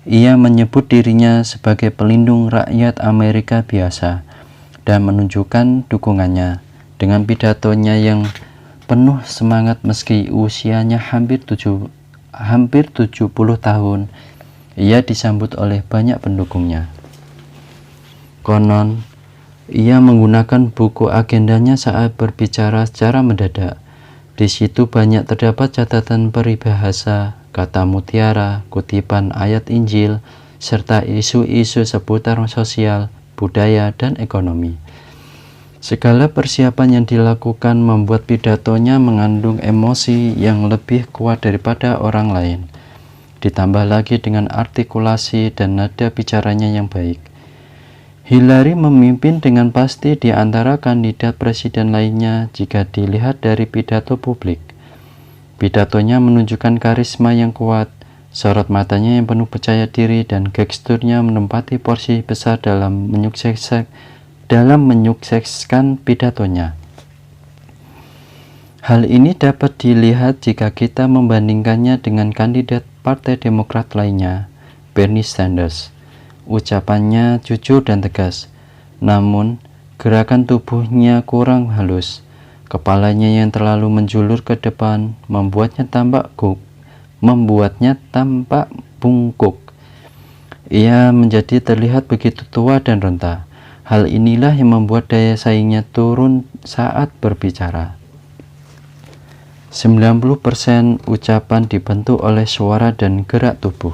Ia menyebut dirinya sebagai pelindung rakyat Amerika biasa dan menunjukkan dukungannya dengan pidatonya yang penuh semangat meski usianya hampir 70 tahun. Ia disambut oleh banyak pendukungnya. Konon, ia menggunakan buku agendanya saat berbicara secara mendadak. Di situ banyak terdapat catatan peribahasa, kata mutiara, kutipan ayat Injil, serta isu-isu seputar sosial, budaya, dan ekonomi. Segala persiapan yang dilakukan membuat pidatonya mengandung emosi yang lebih kuat daripada orang lain. Ditambah lagi dengan artikulasi dan nada bicaranya yang baik. Hillary memimpin dengan pasti di antara kandidat presiden lainnya jika dilihat dari pidato publik. Pidatonya menunjukkan karisma yang kuat, sorot matanya yang penuh percaya diri, dan gesturnya menempati porsi besar dalam menyukseskan pidatonya. Hal ini dapat dilihat jika kita membandingkannya dengan kandidat Partai Demokrat lainnya, Bernie Sanders. Ucapannya jujur dan tegas, namun gerakan tubuhnya kurang halus. Kepalanya yang terlalu menjulur ke depan membuatnya tampak bungkuk. Ia menjadi terlihat begitu tua dan renta. Hal inilah yang membuat daya saingnya turun saat berbicara. 90% ucapan dibentuk oleh suara dan gerak tubuh.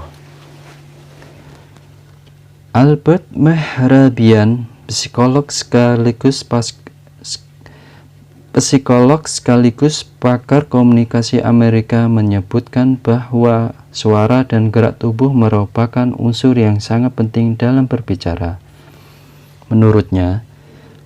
Albert Mehrabian, psikolog sekaligus pakar komunikasi Amerika, menyebutkan bahwa suara dan gerak tubuh merupakan unsur yang sangat penting dalam berbicara. Menurutnya,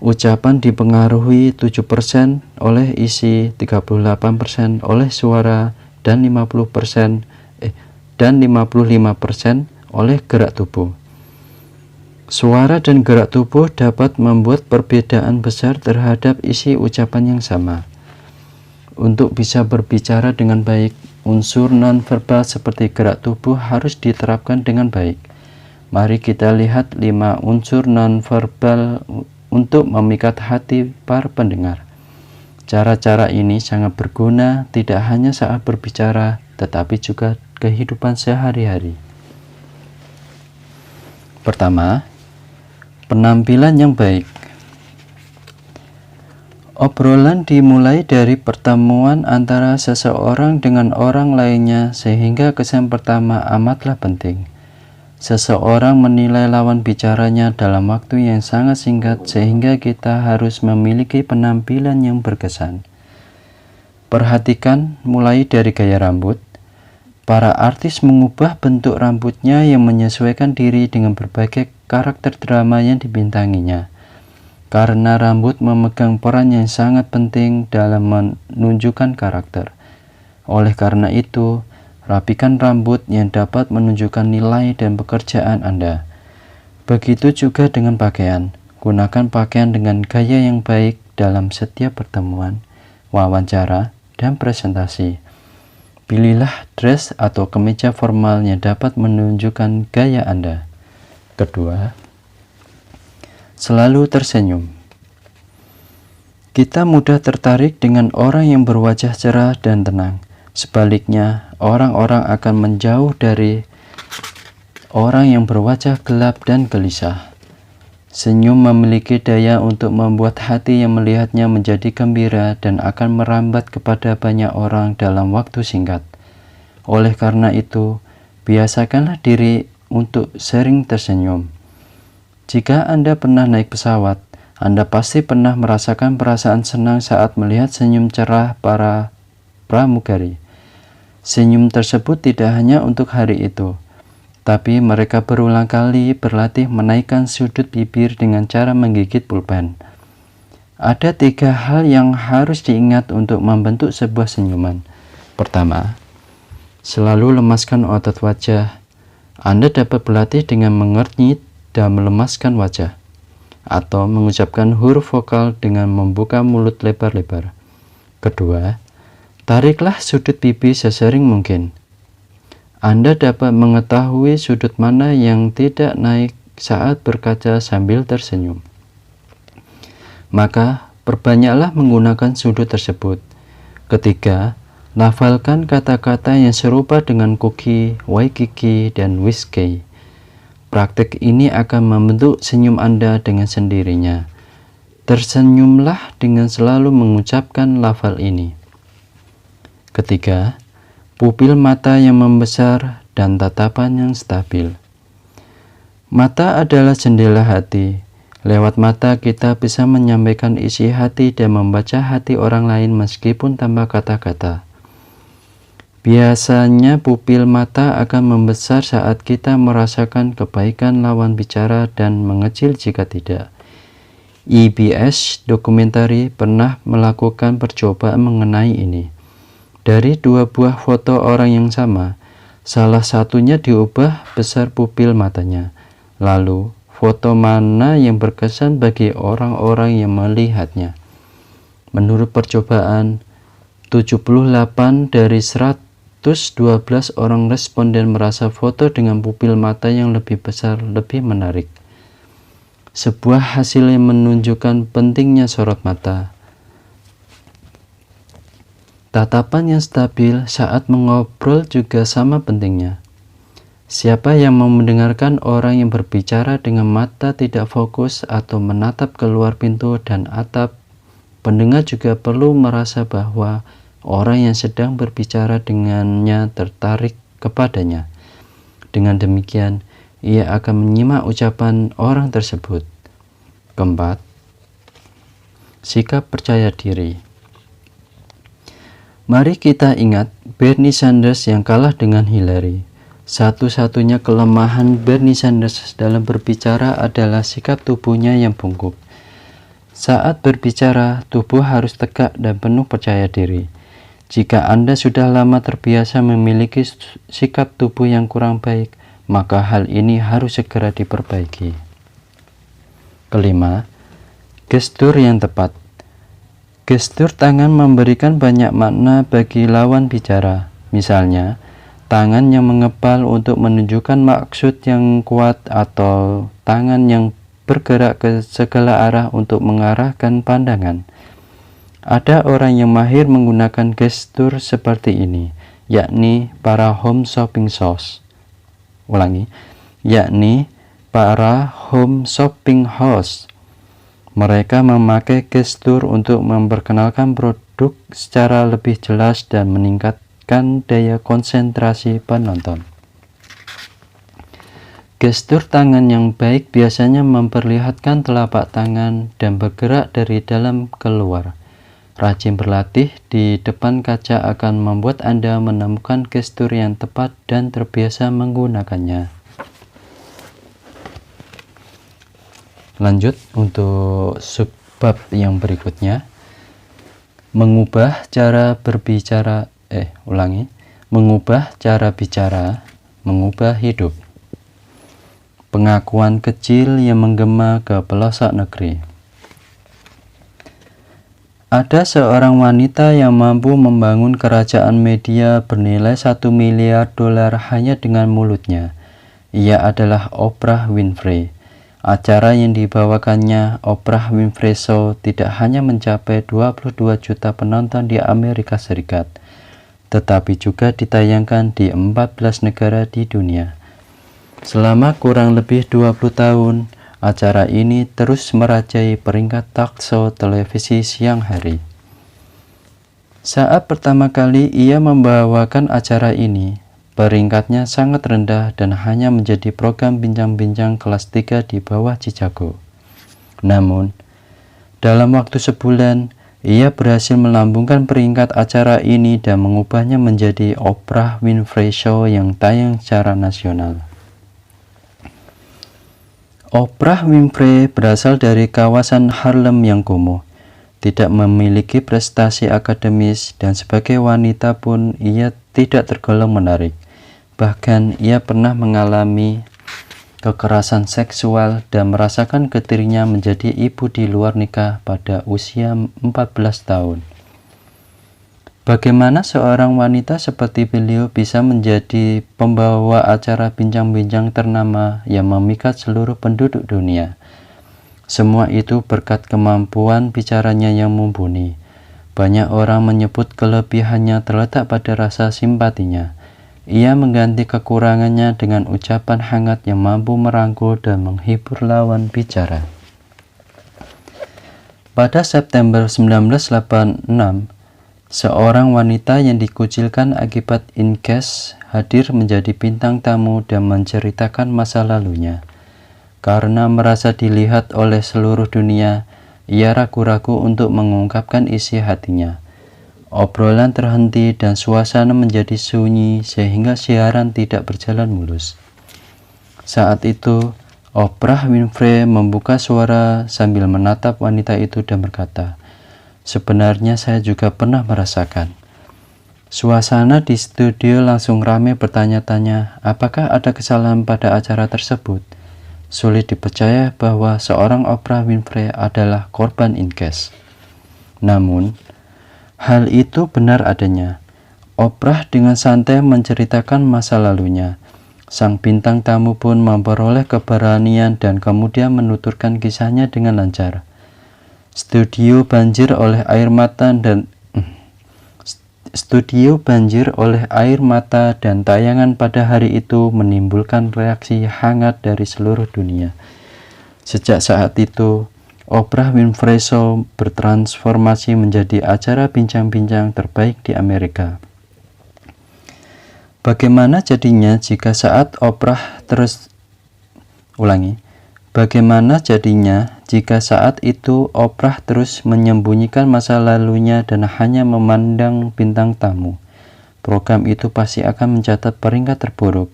ucapan dipengaruhi 7% oleh isi, 38% oleh suara, dan 55% oleh gerak tubuh. Suara dan gerak tubuh dapat membuat perbedaan besar terhadap isi ucapan yang sama. Untuk bisa berbicara dengan baik, unsur nonverbal seperti gerak tubuh harus diterapkan dengan baik. Mari kita lihat 5 unsur nonverbal untuk memikat hati para pendengar. Cara-cara ini sangat berguna tidak hanya saat berbicara, tetapi juga kehidupan sehari-hari. Pertama, penampilan yang baik. Obrolan dimulai dari pertemuan antara seseorang dengan orang lainnya, sehingga kesan pertama amatlah penting. Seseorang menilai lawan bicaranya dalam waktu yang sangat singkat, sehingga kita harus memiliki penampilan yang berkesan. Perhatikan mulai dari gaya rambut. Para artis mengubah bentuk rambutnya yang menyesuaikan diri dengan berbagai karakter drama yang dibintanginya. Karena rambut memegang peran yang sangat penting dalam menunjukkan karakter. Oleh karena itu, rapikan rambut yang dapat menunjukkan nilai dan pekerjaan Anda. Begitu juga dengan pakaian. Gunakan pakaian dengan gaya yang baik dalam setiap pertemuan, wawancara, dan presentasi. Pilihlah dress atau kemeja formal yang dapat menunjukkan gaya Anda. Kedua, selalu tersenyum. Kita mudah tertarik dengan orang yang berwajah cerah dan tenang. Sebaliknya, orang-orang akan menjauh dari orang yang berwajah gelap dan gelisah. Senyum memiliki daya untuk membuat hati yang melihatnya menjadi gembira dan akan merambat kepada banyak orang dalam waktu singkat. Oleh karena itu, biasakanlah diri untuk sering tersenyum. Jika Anda pernah naik pesawat, Anda pasti pernah merasakan perasaan senang saat melihat senyum cerah para pramugari. Senyum tersebut tidak hanya untuk hari itu, tapi mereka berulang kali berlatih menaikkan sudut bibir dengan cara menggigit pulpen. Ada 3 hal yang harus diingat untuk membentuk sebuah senyuman. Pertama, selalu lemaskan otot wajah. Anda dapat berlatih dengan mengernyit dan melemaskan wajah, atau mengucapkan huruf vokal dengan membuka mulut lebar-lebar. Kedua, tariklah sudut pipi sesering mungkin. Anda dapat mengetahui sudut mana yang tidak naik saat berkaca sambil tersenyum. Maka, perbanyaklah menggunakan sudut tersebut. Ketiga, lafalkan kata-kata yang serupa dengan cookie, waikiki, dan whiskey. Praktik ini akan membentuk senyum Anda dengan sendirinya. Tersenyumlah dengan selalu mengucapkan lafal ini. Ketiga, pupil mata yang membesar dan tatapan yang stabil. Mata adalah jendela hati. Lewat mata kita bisa menyampaikan isi hati dan membaca hati orang lain meskipun tanpa kata-kata. Biasanya pupil mata akan membesar saat kita merasakan kebaikan lawan bicara dan mengecil jika tidak. EBS Dokumentari pernah melakukan percobaan mengenai ini. Dari 2 buah foto orang yang sama, salah satunya diubah besar pupil matanya. Lalu, foto mana yang berkesan bagi orang-orang yang melihatnya? Menurut percobaan, 78 dari 112 orang responden merasa foto dengan pupil mata yang lebih besar lebih menarik. Sebuah hasil yang menunjukkan pentingnya sorot mata. Tatapan yang stabil saat mengobrol juga sama pentingnya. Siapa yang mau mendengarkan orang yang berbicara dengan mata tidak fokus atau menatap keluar pintu dan atap, pendengar juga perlu merasa bahwa orang yang sedang berbicara dengannya tertarik kepadanya. Dengan demikian, ia akan menyimak ucapan orang tersebut. Keempat, sikap percaya diri. Mari kita ingat Bernie Sanders yang kalah dengan Hillary. Satu-satunya kelemahan Bernie Sanders dalam berbicara adalah sikap tubuhnya yang bungkuk. Saat berbicara, tubuh harus tegak dan penuh percaya diri. Jika Anda sudah lama terbiasa memiliki sikap tubuh yang kurang baik, maka hal ini harus segera diperbaiki. Kelima, gestur yang tepat. Gestur tangan memberikan banyak makna bagi lawan bicara. Misalnya, tangan yang mengepal untuk menunjukkan maksud yang kuat atau tangan yang bergerak ke segala arah untuk mengarahkan pandangan. Ada orang yang mahir menggunakan gestur seperti ini, yakni para home shopping house. Para home shopping house. Mereka memakai gestur untuk memperkenalkan produk secara lebih jelas dan meningkatkan daya konsentrasi penonton. Gestur tangan yang baik biasanya memperlihatkan telapak tangan dan bergerak dari dalam keluar. Rajin berlatih di depan kaca akan membuat Anda menemukan gestur yang tepat dan terbiasa menggunakannya. Lanjut untuk subbab yang berikutnya. Mengubah cara berbicara, mengubah cara bicara, mengubah hidup. Pengakuan kecil yang menggema ke pelosok negeri. Ada seorang wanita yang mampu membangun kerajaan media bernilai $1 miliar hanya dengan mulutnya. Ia adalah Oprah Winfrey. Acara yang dibawakannya, Oprah Winfrey Show, tidak hanya mencapai 22 juta penonton di Amerika Serikat, tetapi juga ditayangkan di 14 negara di dunia. Selama kurang lebih 20 tahun, acara ini terus merajai peringkat talk show televisi siang hari. Saat pertama kali ia membawakan acara ini, peringkatnya sangat rendah dan hanya menjadi program bincang-bincang kelas 3 di bawah Chicago. Namun, dalam waktu sebulan, ia berhasil melambungkan peringkat acara ini dan mengubahnya menjadi Oprah Winfrey Show yang tayang secara nasional. Oprah Winfrey berasal dari kawasan Harlem yang kumuh, tidak memiliki prestasi akademis, dan sebagai wanita pun ia tidak tergolong menarik. Bahkan ia pernah mengalami kekerasan seksual dan merasakan getirnya menjadi ibu di luar nikah pada usia 14 tahun. Bagaimana seorang wanita seperti beliau bisa menjadi pembawa acara bincang-bincang ternama yang memikat seluruh penduduk dunia? Semua itu berkat kemampuan bicaranya yang mumpuni. Banyak orang menyebut kelebihannya terletak pada rasa simpatinya. Ia mengganti kekurangannya dengan ucapan hangat yang mampu merangkul dan menghibur lawan bicara. Pada September 1986, seorang wanita yang dikucilkan akibat incest hadir menjadi bintang tamu dan menceritakan masa lalunya. Karena merasa dilihat oleh seluruh dunia, ia ragu-ragu untuk mengungkapkan isi hatinya. Obrolan terhenti dan suasana menjadi sunyi sehingga siaran tidak berjalan mulus. Saat itu, Oprah Winfrey membuka suara sambil menatap wanita itu dan berkata, "Sebenarnya saya juga pernah merasakan." Suasana di studio langsung ramai bertanya-tanya, apakah ada kesalahan pada acara tersebut? Sulit dipercaya bahwa seorang Oprah Winfrey adalah korban incest. Namun, hal itu benar adanya. Oprah dengan santai menceritakan masa lalunya. Sang bintang tamu pun memperoleh keberanian dan kemudian menuturkan kisahnya dengan lancar. Studio banjir oleh air mata dan tayangan pada hari itu menimbulkan reaksi hangat dari seluruh dunia. Sejak saat itu, Oprah Winfrey Show bertransformasi menjadi acara bincang-bincang terbaik di Amerika. Bagaimana jadinya jika saat itu Oprah terus menyembunyikan masa lalunya dan hanya memandang bintang tamu? Program itu pasti akan mencatat peringkat terburuk.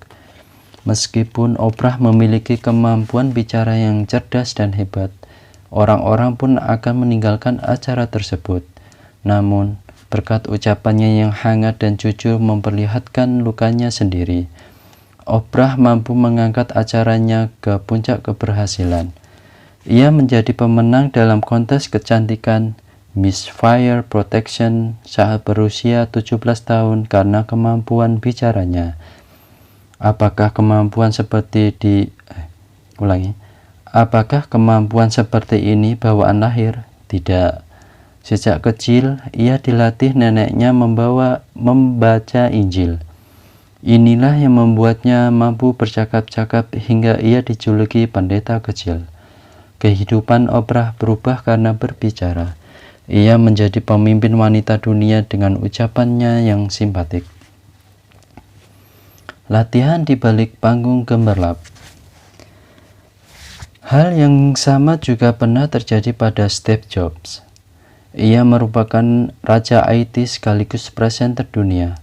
Meskipun Oprah memiliki kemampuan bicara yang cerdas dan hebat, orang-orang pun akan meninggalkan acara tersebut. Namun, berkat ucapannya yang hangat dan jujur memperlihatkan lukanya sendiri, Oprah mampu mengangkat acaranya ke puncak keberhasilan. Ia menjadi pemenang dalam kontes kecantikan Miss Fire Protection saat berusia 17 tahun karena kemampuan bicaranya. Apakah kemampuan seperti ini bawaan lahir? Tidak. Sejak kecil, ia dilatih neneknya membaca Injil. Inilah yang membuatnya mampu bercakap-cakap hingga ia dijuluki pendeta kecil. Kehidupan Oprah berubah karena berbicara. Ia menjadi pemimpin wanita dunia dengan ucapannya yang simpatik. Latihan di balik panggung gemerlap. Hal yang sama juga pernah terjadi pada Steve Jobs. Ia merupakan raja IT sekaligus presenter dunia.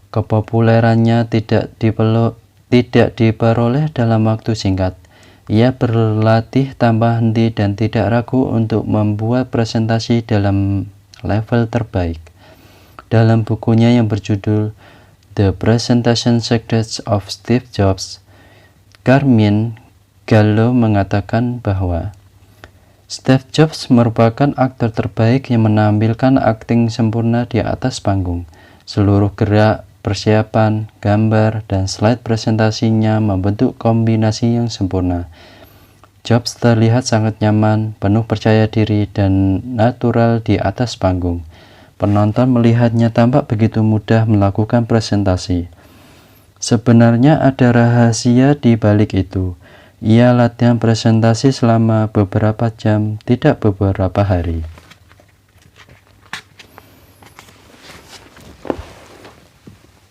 Kepopulerannya tidak diperoleh dalam waktu singkat. Ia berlatih tanpa henti dan tidak ragu untuk membuat presentasi dalam level terbaik. Dalam bukunya yang berjudul The Presentation Secrets of Steve Jobs, Carmine Gallo mengatakan bahwa Steve Jobs merupakan aktor terbaik yang menampilkan akting sempurna di atas panggung. Seluruh gerak, persiapan, gambar, dan slide presentasinya membentuk kombinasi yang sempurna. Jobs terlihat sangat nyaman, penuh percaya diri, dan natural di atas panggung. Penonton melihatnya tampak begitu mudah melakukan presentasi. Sebenarnya ada rahasia di balik itu. Ia latihan presentasi selama beberapa jam, tidak beberapa hari.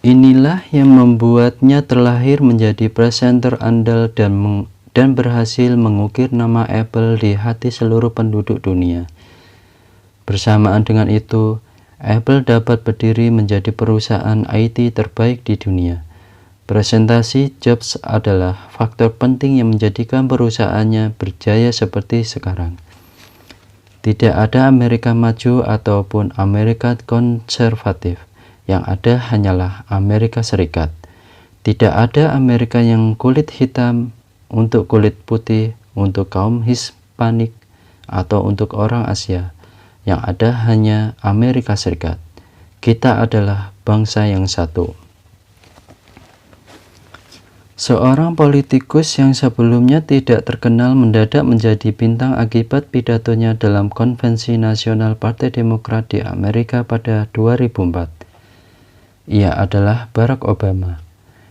Inilah yang membuatnya terlahir menjadi presenter andal dan berhasil mengukir nama Apple di hati seluruh penduduk dunia. Bersamaan dengan itu, Apple dapat berdiri menjadi perusahaan IT terbaik di dunia. Presentasi Jobs adalah faktor penting yang menjadikan perusahaannya berjaya seperti sekarang. Tidak ada Amerika maju ataupun Amerika konservatif, yang ada hanyalah Amerika Serikat. Tidak ada Amerika yang kulit hitam untuk kulit putih, untuk kaum Hispanik, atau untuk orang Asia. Yang ada hanya Amerika Serikat. Kita adalah bangsa yang satu. Seorang politikus yang sebelumnya tidak terkenal mendadak menjadi bintang akibat pidatonya dalam Konvensi Nasional Partai Demokrat di Amerika pada 2004. Ia adalah Barack Obama,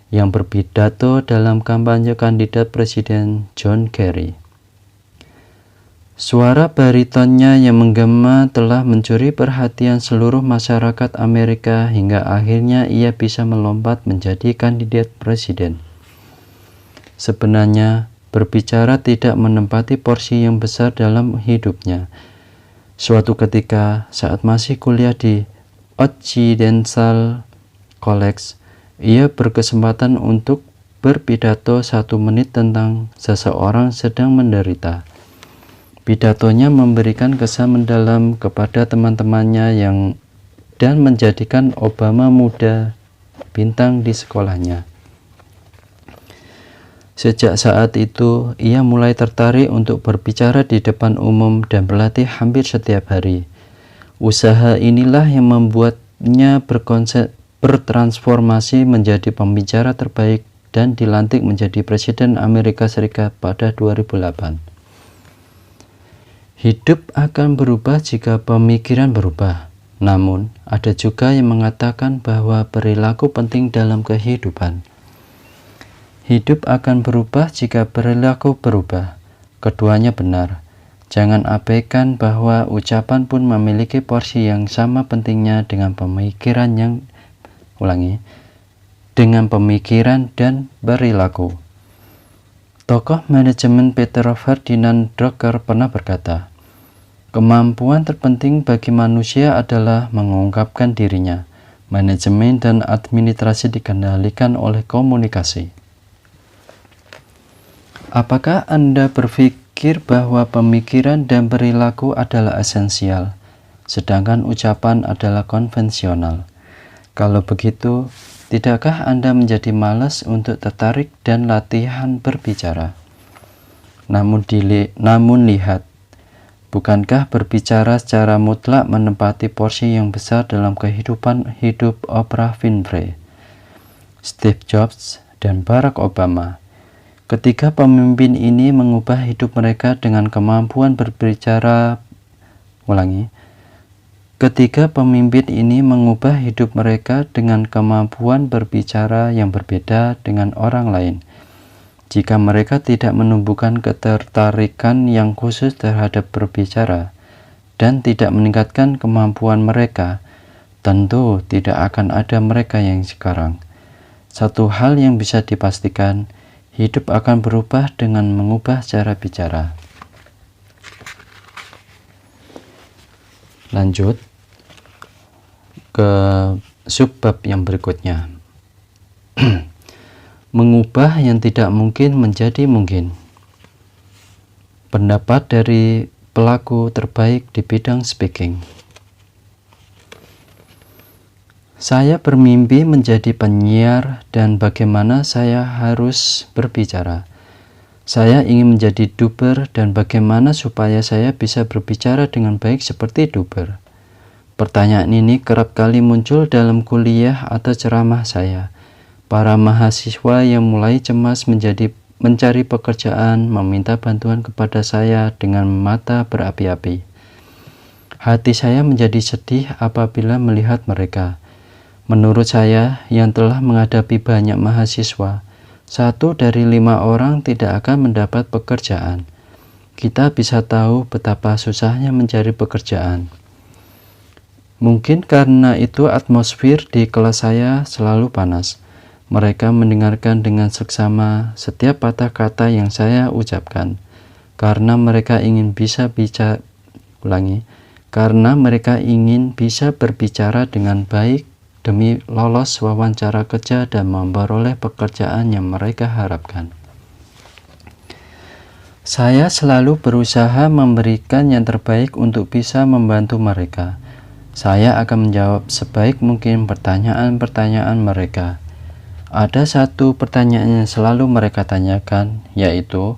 yang berpidato dalam kampanye kandidat Presiden John Kerry. Suara baritonnya yang menggema telah mencuri perhatian seluruh masyarakat Amerika hingga akhirnya ia bisa melompat menjadi kandidat presiden. Sebenarnya, berbicara tidak menempati porsi yang besar dalam hidupnya. Suatu ketika, saat masih kuliah di Occidental College, ia berkesempatan untuk berpidato 1 menit tentang seseorang sedang menderita. Pidatonya memberikan kesan mendalam kepada teman-temannya dan menjadikan Obama muda bintang di sekolahnya. Sejak saat itu, ia mulai tertarik untuk berbicara di depan umum dan berlatih hampir setiap hari. Usaha inilah yang membuatnya bertransformasi menjadi pembicara terbaik dan dilantik menjadi Presiden Amerika Serikat pada 2008. Hidup akan berubah jika pemikiran berubah. Namun, ada juga yang mengatakan bahwa perilaku penting dalam kehidupan. Hidup akan berubah jika perilaku berubah. Keduanya benar. Jangan abaikan bahwa ucapan pun memiliki porsi yang sama pentingnya dengan pemikiran dan perilaku. Tokoh manajemen Peter Ferdinand Drucker pernah berkata, "Kemampuan terpenting bagi manusia adalah mengungkapkan dirinya. Manajemen dan administrasi dikendalikan oleh komunikasi." Apakah Anda berpikir bahwa pemikiran dan perilaku adalah esensial, sedangkan ucapan adalah konvensional? Kalau begitu, tidakkah Anda menjadi malas untuk tertarik dan latihan berbicara? Namun lihat, bukankah berbicara secara mutlak menempati porsi yang besar dalam kehidupan hidup Oprah Winfrey, Steve Jobs, dan Barack Obama? Ketiga pemimpin ini mengubah hidup mereka dengan kemampuan berbicara yang berbeda dengan orang lain. Jika mereka tidak menumbuhkan ketertarikan yang khusus terhadap berbicara dan tidak meningkatkan kemampuan mereka, tentu tidak akan ada mereka yang sekarang. Satu hal yang bisa dipastikan, hidup akan berubah dengan mengubah cara bicara. Lanjut ke subbab yang berikutnya. Mengubah yang tidak mungkin menjadi mungkin. Pendapat dari pelaku terbaik di bidang speaking. Saya bermimpi menjadi penyiar dan bagaimana saya harus berbicara. Saya ingin menjadi duper dan bagaimana supaya saya bisa berbicara dengan baik seperti duper. Pertanyaan ini kerap kali muncul dalam kuliah atau ceramah saya. Para mahasiswa yang mulai cemas mencari pekerjaan meminta bantuan kepada saya dengan mata berapi-api. Hati saya menjadi sedih apabila melihat mereka. Menurut saya, yang telah menghadapi banyak mahasiswa, 1 dari 5 orang tidak akan mendapat pekerjaan. Kita bisa tahu betapa susahnya mencari pekerjaan. Mungkin karena itu atmosfer di kelas saya selalu panas. Mereka mendengarkan dengan seksama setiap patah kata yang saya ucapkan, karena mereka ingin bisa berbicara dengan baik demi lolos wawancara kerja dan memperoleh pekerjaan yang mereka harapkan. Saya selalu berusaha memberikan yang terbaik untuk bisa membantu mereka. Saya akan menjawab sebaik mungkin pertanyaan-pertanyaan mereka. Ada satu pertanyaan yang selalu mereka tanyakan, yaitu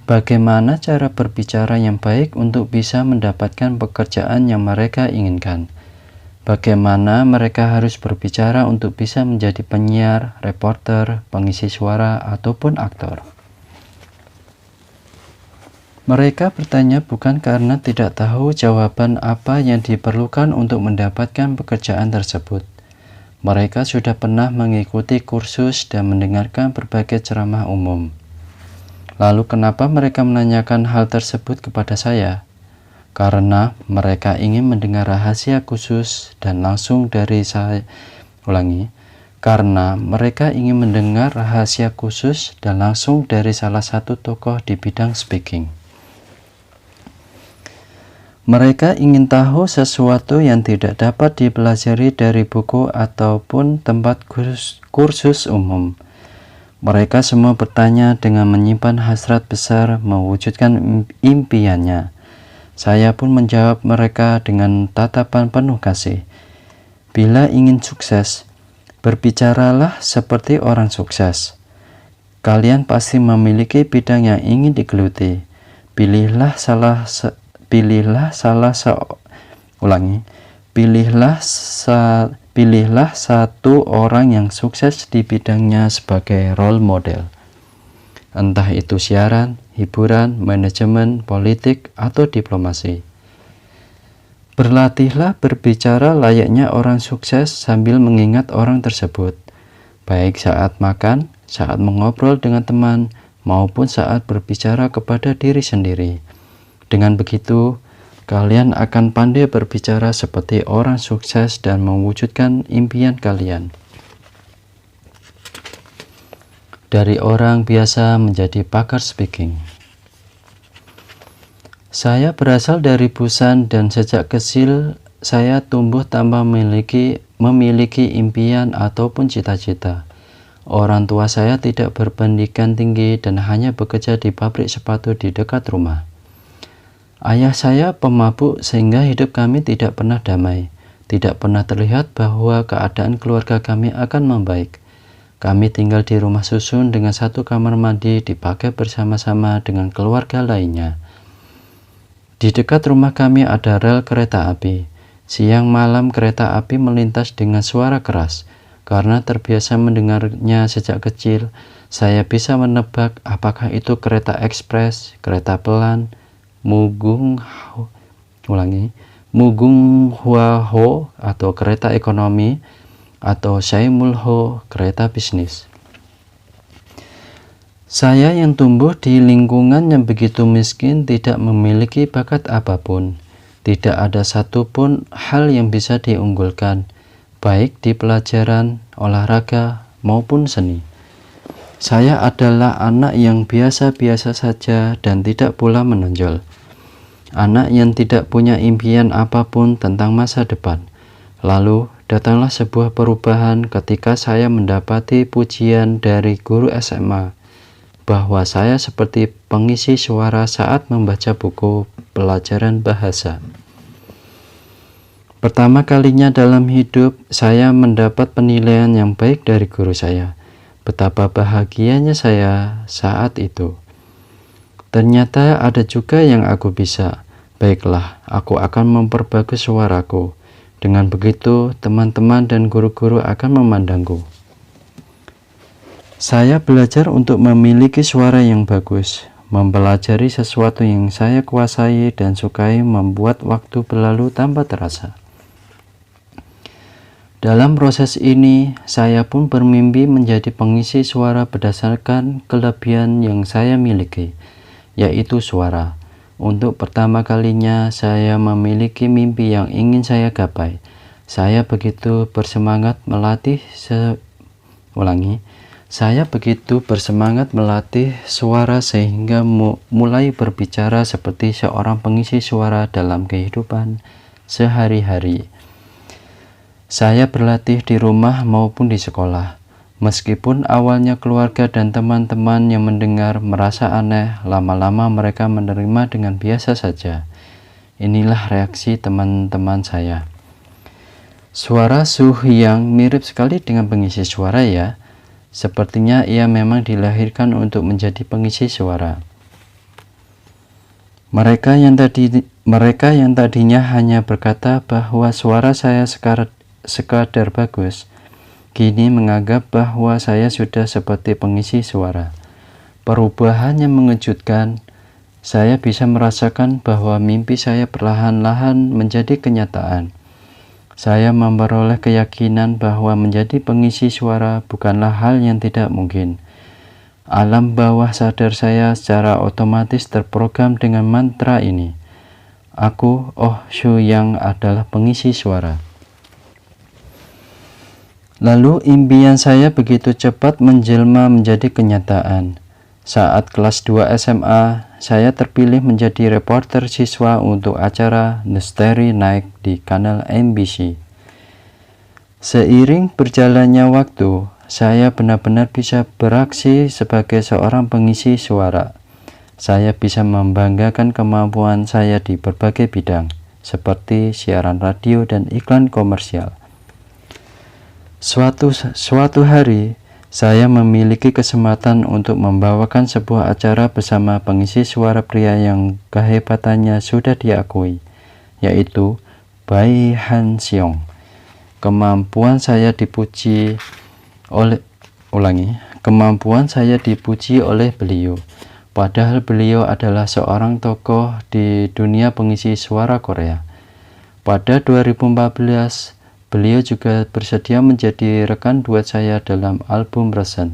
bagaimana cara berbicara yang baik untuk bisa mendapatkan pekerjaan yang mereka inginkan. Bagaimana mereka harus berbicara untuk bisa menjadi penyiar, reporter, pengisi suara, ataupun aktor. Mereka bertanya bukan karena tidak tahu jawaban apa yang diperlukan untuk mendapatkan pekerjaan tersebut. Mereka sudah pernah mengikuti kursus dan mendengarkan berbagai ceramah umum. Lalu kenapa mereka menanyakan hal tersebut kepada saya? Karena mereka ingin mendengar rahasia khusus dan langsung dari saya. Karena mereka ingin mendengar rahasia khusus dan langsung dari salah satu tokoh di bidang speaking. Mereka ingin tahu sesuatu yang tidak dapat dipelajari dari buku ataupun tempat kursus umum. Mereka semua bertanya dengan menyimpan hasrat besar mewujudkan impiannya. Saya pun menjawab mereka dengan tatapan penuh kasih. Bila ingin sukses, berbicaralah seperti orang sukses. Kalian pasti memiliki bidang yang ingin digeluti. Pilihlah satu orang yang sukses di bidangnya sebagai role model. Entah itu siaran, hiburan, manajemen, politik, atau diplomasi. Berlatihlah berbicara layaknya orang sukses sambil mengingat orang tersebut, baik saat makan, saat mengobrol dengan teman, maupun saat berbicara kepada diri sendiri. Dengan begitu, kalian akan pandai berbicara seperti orang sukses dan mewujudkan impian kalian. Dari orang biasa menjadi pakar speaking. Saya berasal dari Busan dan sejak kecil saya tumbuh tanpa memiliki impian ataupun cita-cita. Orang tua saya tidak berpendidikan tinggi dan hanya bekerja di pabrik sepatu di dekat rumah. Ayah saya pemabuk sehingga hidup kami tidak pernah damai. Tidak pernah terlihat bahwa keadaan keluarga kami akan membaik. Kami tinggal di rumah susun dengan satu kamar mandi dipakai bersama-sama dengan keluarga lainnya. Di dekat rumah kami ada rel kereta api. Siang malam kereta api melintas dengan suara keras. Karena terbiasa mendengarnya sejak kecil, saya bisa menebak apakah itu kereta ekspres, kereta pelan, Mugung Hwa-ho atau kereta ekonomi, atau Saimul-ho kereta bisnis. Saya yang tumbuh di lingkungan yang begitu miskin tidak memiliki bakat apapun. Tidak ada satupun hal yang bisa diunggulkan, baik di pelajaran, olahraga, maupun seni. Saya adalah anak yang biasa-biasa saja dan tidak pula menonjol. Anak yang tidak punya impian apapun tentang masa depan. Lalu datanglah sebuah perubahan ketika saya mendapati pujian dari guru SMA bahwa saya seperti pengisi suara saat membaca buku pelajaran bahasa. Pertama kalinya dalam hidup saya mendapat penilaian yang baik dari guru saya. Betapa bahagianya saya saat itu. Ternyata ada juga yang aku bisa. Baiklah, aku akan memperbagus suaraku. Dengan begitu, teman-teman dan guru-guru akan memandangku. Saya belajar untuk memiliki suara yang bagus. Mempelajari sesuatu yang saya kuasai dan sukai membuat waktu berlalu tanpa terasa. Dalam proses ini, saya pun bermimpi menjadi pengisi suara berdasarkan kelebihan yang saya miliki, yaitu suara. Untuk pertama kalinya saya memiliki mimpi yang ingin saya gapai. Saya begitu bersemangat melatih suara sehingga mulai berbicara seperti seorang pengisi suara dalam kehidupan sehari-hari. Saya berlatih di rumah maupun di sekolah. Meskipun awalnya keluarga dan teman-teman yang mendengar merasa aneh, lama-lama mereka menerima dengan biasa saja. Inilah reaksi teman-teman saya. Suara Su Hyang mirip sekali dengan pengisi suara ya. Sepertinya ia memang dilahirkan untuk menjadi pengisi suara. Mereka yang tadinya hanya berkata bahwa suara saya sekadar bagus, kini menganggap bahwa saya sudah seperti pengisi suara. Perubahan yang mengejutkan. Saya bisa merasakan bahwa mimpi saya perlahan-lahan menjadi kenyataan. Saya memperoleh keyakinan bahwa menjadi pengisi suara bukanlah hal yang tidak mungkin. Alam bawah sadar saya secara otomatis terprogram dengan mantra ini. Aku, Su Hyang, adalah pengisi suara. Lalu impian saya begitu cepat menjelma menjadi kenyataan. Saat kelas 2 SMA, saya terpilih menjadi reporter siswa untuk acara The Starry Night di kanal MBC. Seiring berjalannya waktu, saya benar-benar bisa beraksi sebagai seorang pengisi suara. Saya bisa membanggakan kemampuan saya di berbagai bidang, seperti siaran radio dan iklan komersial. Suatu hari, saya memiliki kesempatan untuk membawakan sebuah acara bersama pengisi suara pria yang kehebatannya sudah diakui, yaitu Bai Han Xiong. Kemampuan saya dipuji oleh beliau, padahal beliau adalah seorang tokoh di dunia pengisi suara Korea. Pada 2014, beliau juga bersedia menjadi rekan duet saya dalam album Present.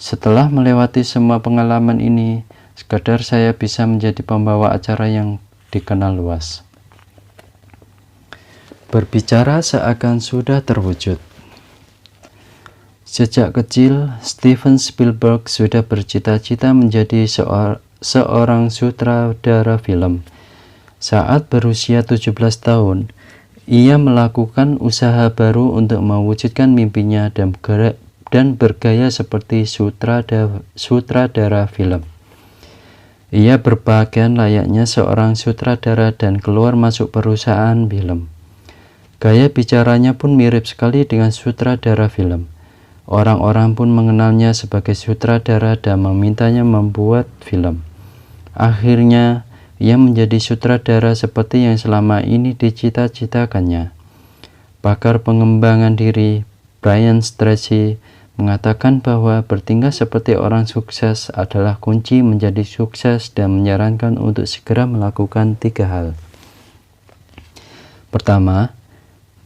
Setelah melewati semua pengalaman ini, sekadar saya bisa menjadi pembawa acara yang dikenal luas. Berbicara seakan sudah terwujud. Sejak kecil, Steven Spielberg sudah bercita-cita menjadi seorang sutradara film. Saat berusia 17 tahun, ia melakukan usaha baru untuk mewujudkan mimpinya dan bergaya seperti sutradara film. Ia berpakaian layaknya seorang sutradara dan keluar masuk perusahaan film. Gaya bicaranya pun mirip sekali dengan sutradara film. Orang-orang pun mengenalnya sebagai sutradara dan memintanya membuat film. Akhirnya, ia menjadi sutradara seperti yang selama ini dicita-citakannya. Pakar pengembangan diri Brian Tracy mengatakan bahwa bertingkah seperti orang sukses adalah kunci menjadi sukses dan menyarankan untuk segera melakukan 3 hal. Pertama,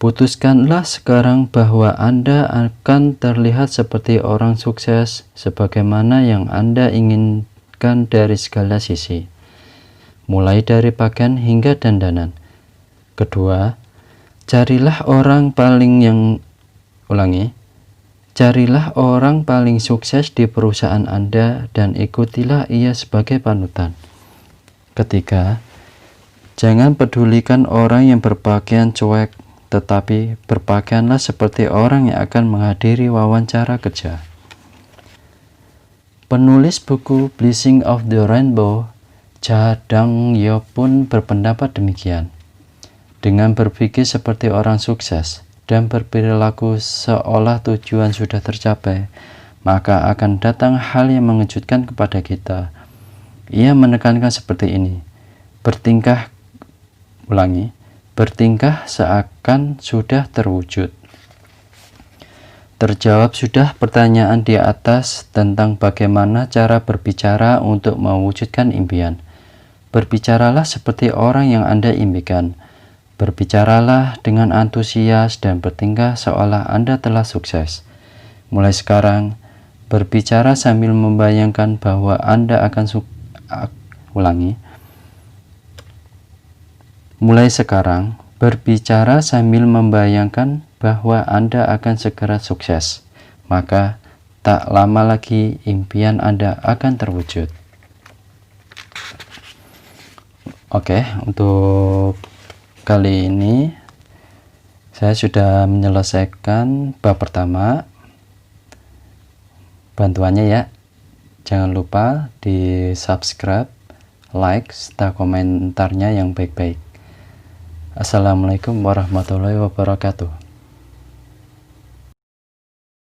putuskanlah sekarang bahwa Anda akan terlihat seperti orang sukses sebagaimana yang Anda inginkan dari segala sisi, mulai dari pakaian hingga dandanan. Kedua, carilah orang paling sukses di perusahaan Anda dan ikutilah ia sebagai panutan. Ketiga, jangan pedulikan orang yang berpakaian cuek, tetapi berpakaianlah seperti orang yang akan menghadiri wawancara kerja. Penulis buku Blessing of the Rainbow, Cha Dang-yeop pun berpendapat demikian. Dengan berpikir seperti orang sukses dan berperilaku seolah tujuan sudah tercapai, maka akan datang hal yang mengejutkan kepada kita. Ia menekankan seperti ini, bertingkah seakan sudah terwujud. Terjawab sudah pertanyaan di atas tentang bagaimana cara berbicara untuk mewujudkan impian. Berbicaralah seperti orang yang Anda impikan. Berbicaralah dengan antusias dan bertingkah seolah Anda telah sukses. Mulai sekarang, berbicara sambil membayangkan bahwa Anda akan Mulai sekarang, berbicara sambil membayangkan bahwa Anda akan segera sukses, maka tak lama lagi impian Anda akan terwujud. Oke, untuk kali ini saya sudah menyelesaikan bab pertama. Bantuannya ya, jangan lupa di subscribe, like, serta komentarnya yang baik-baik. Assalamualaikum warahmatullahi wabarakatuh.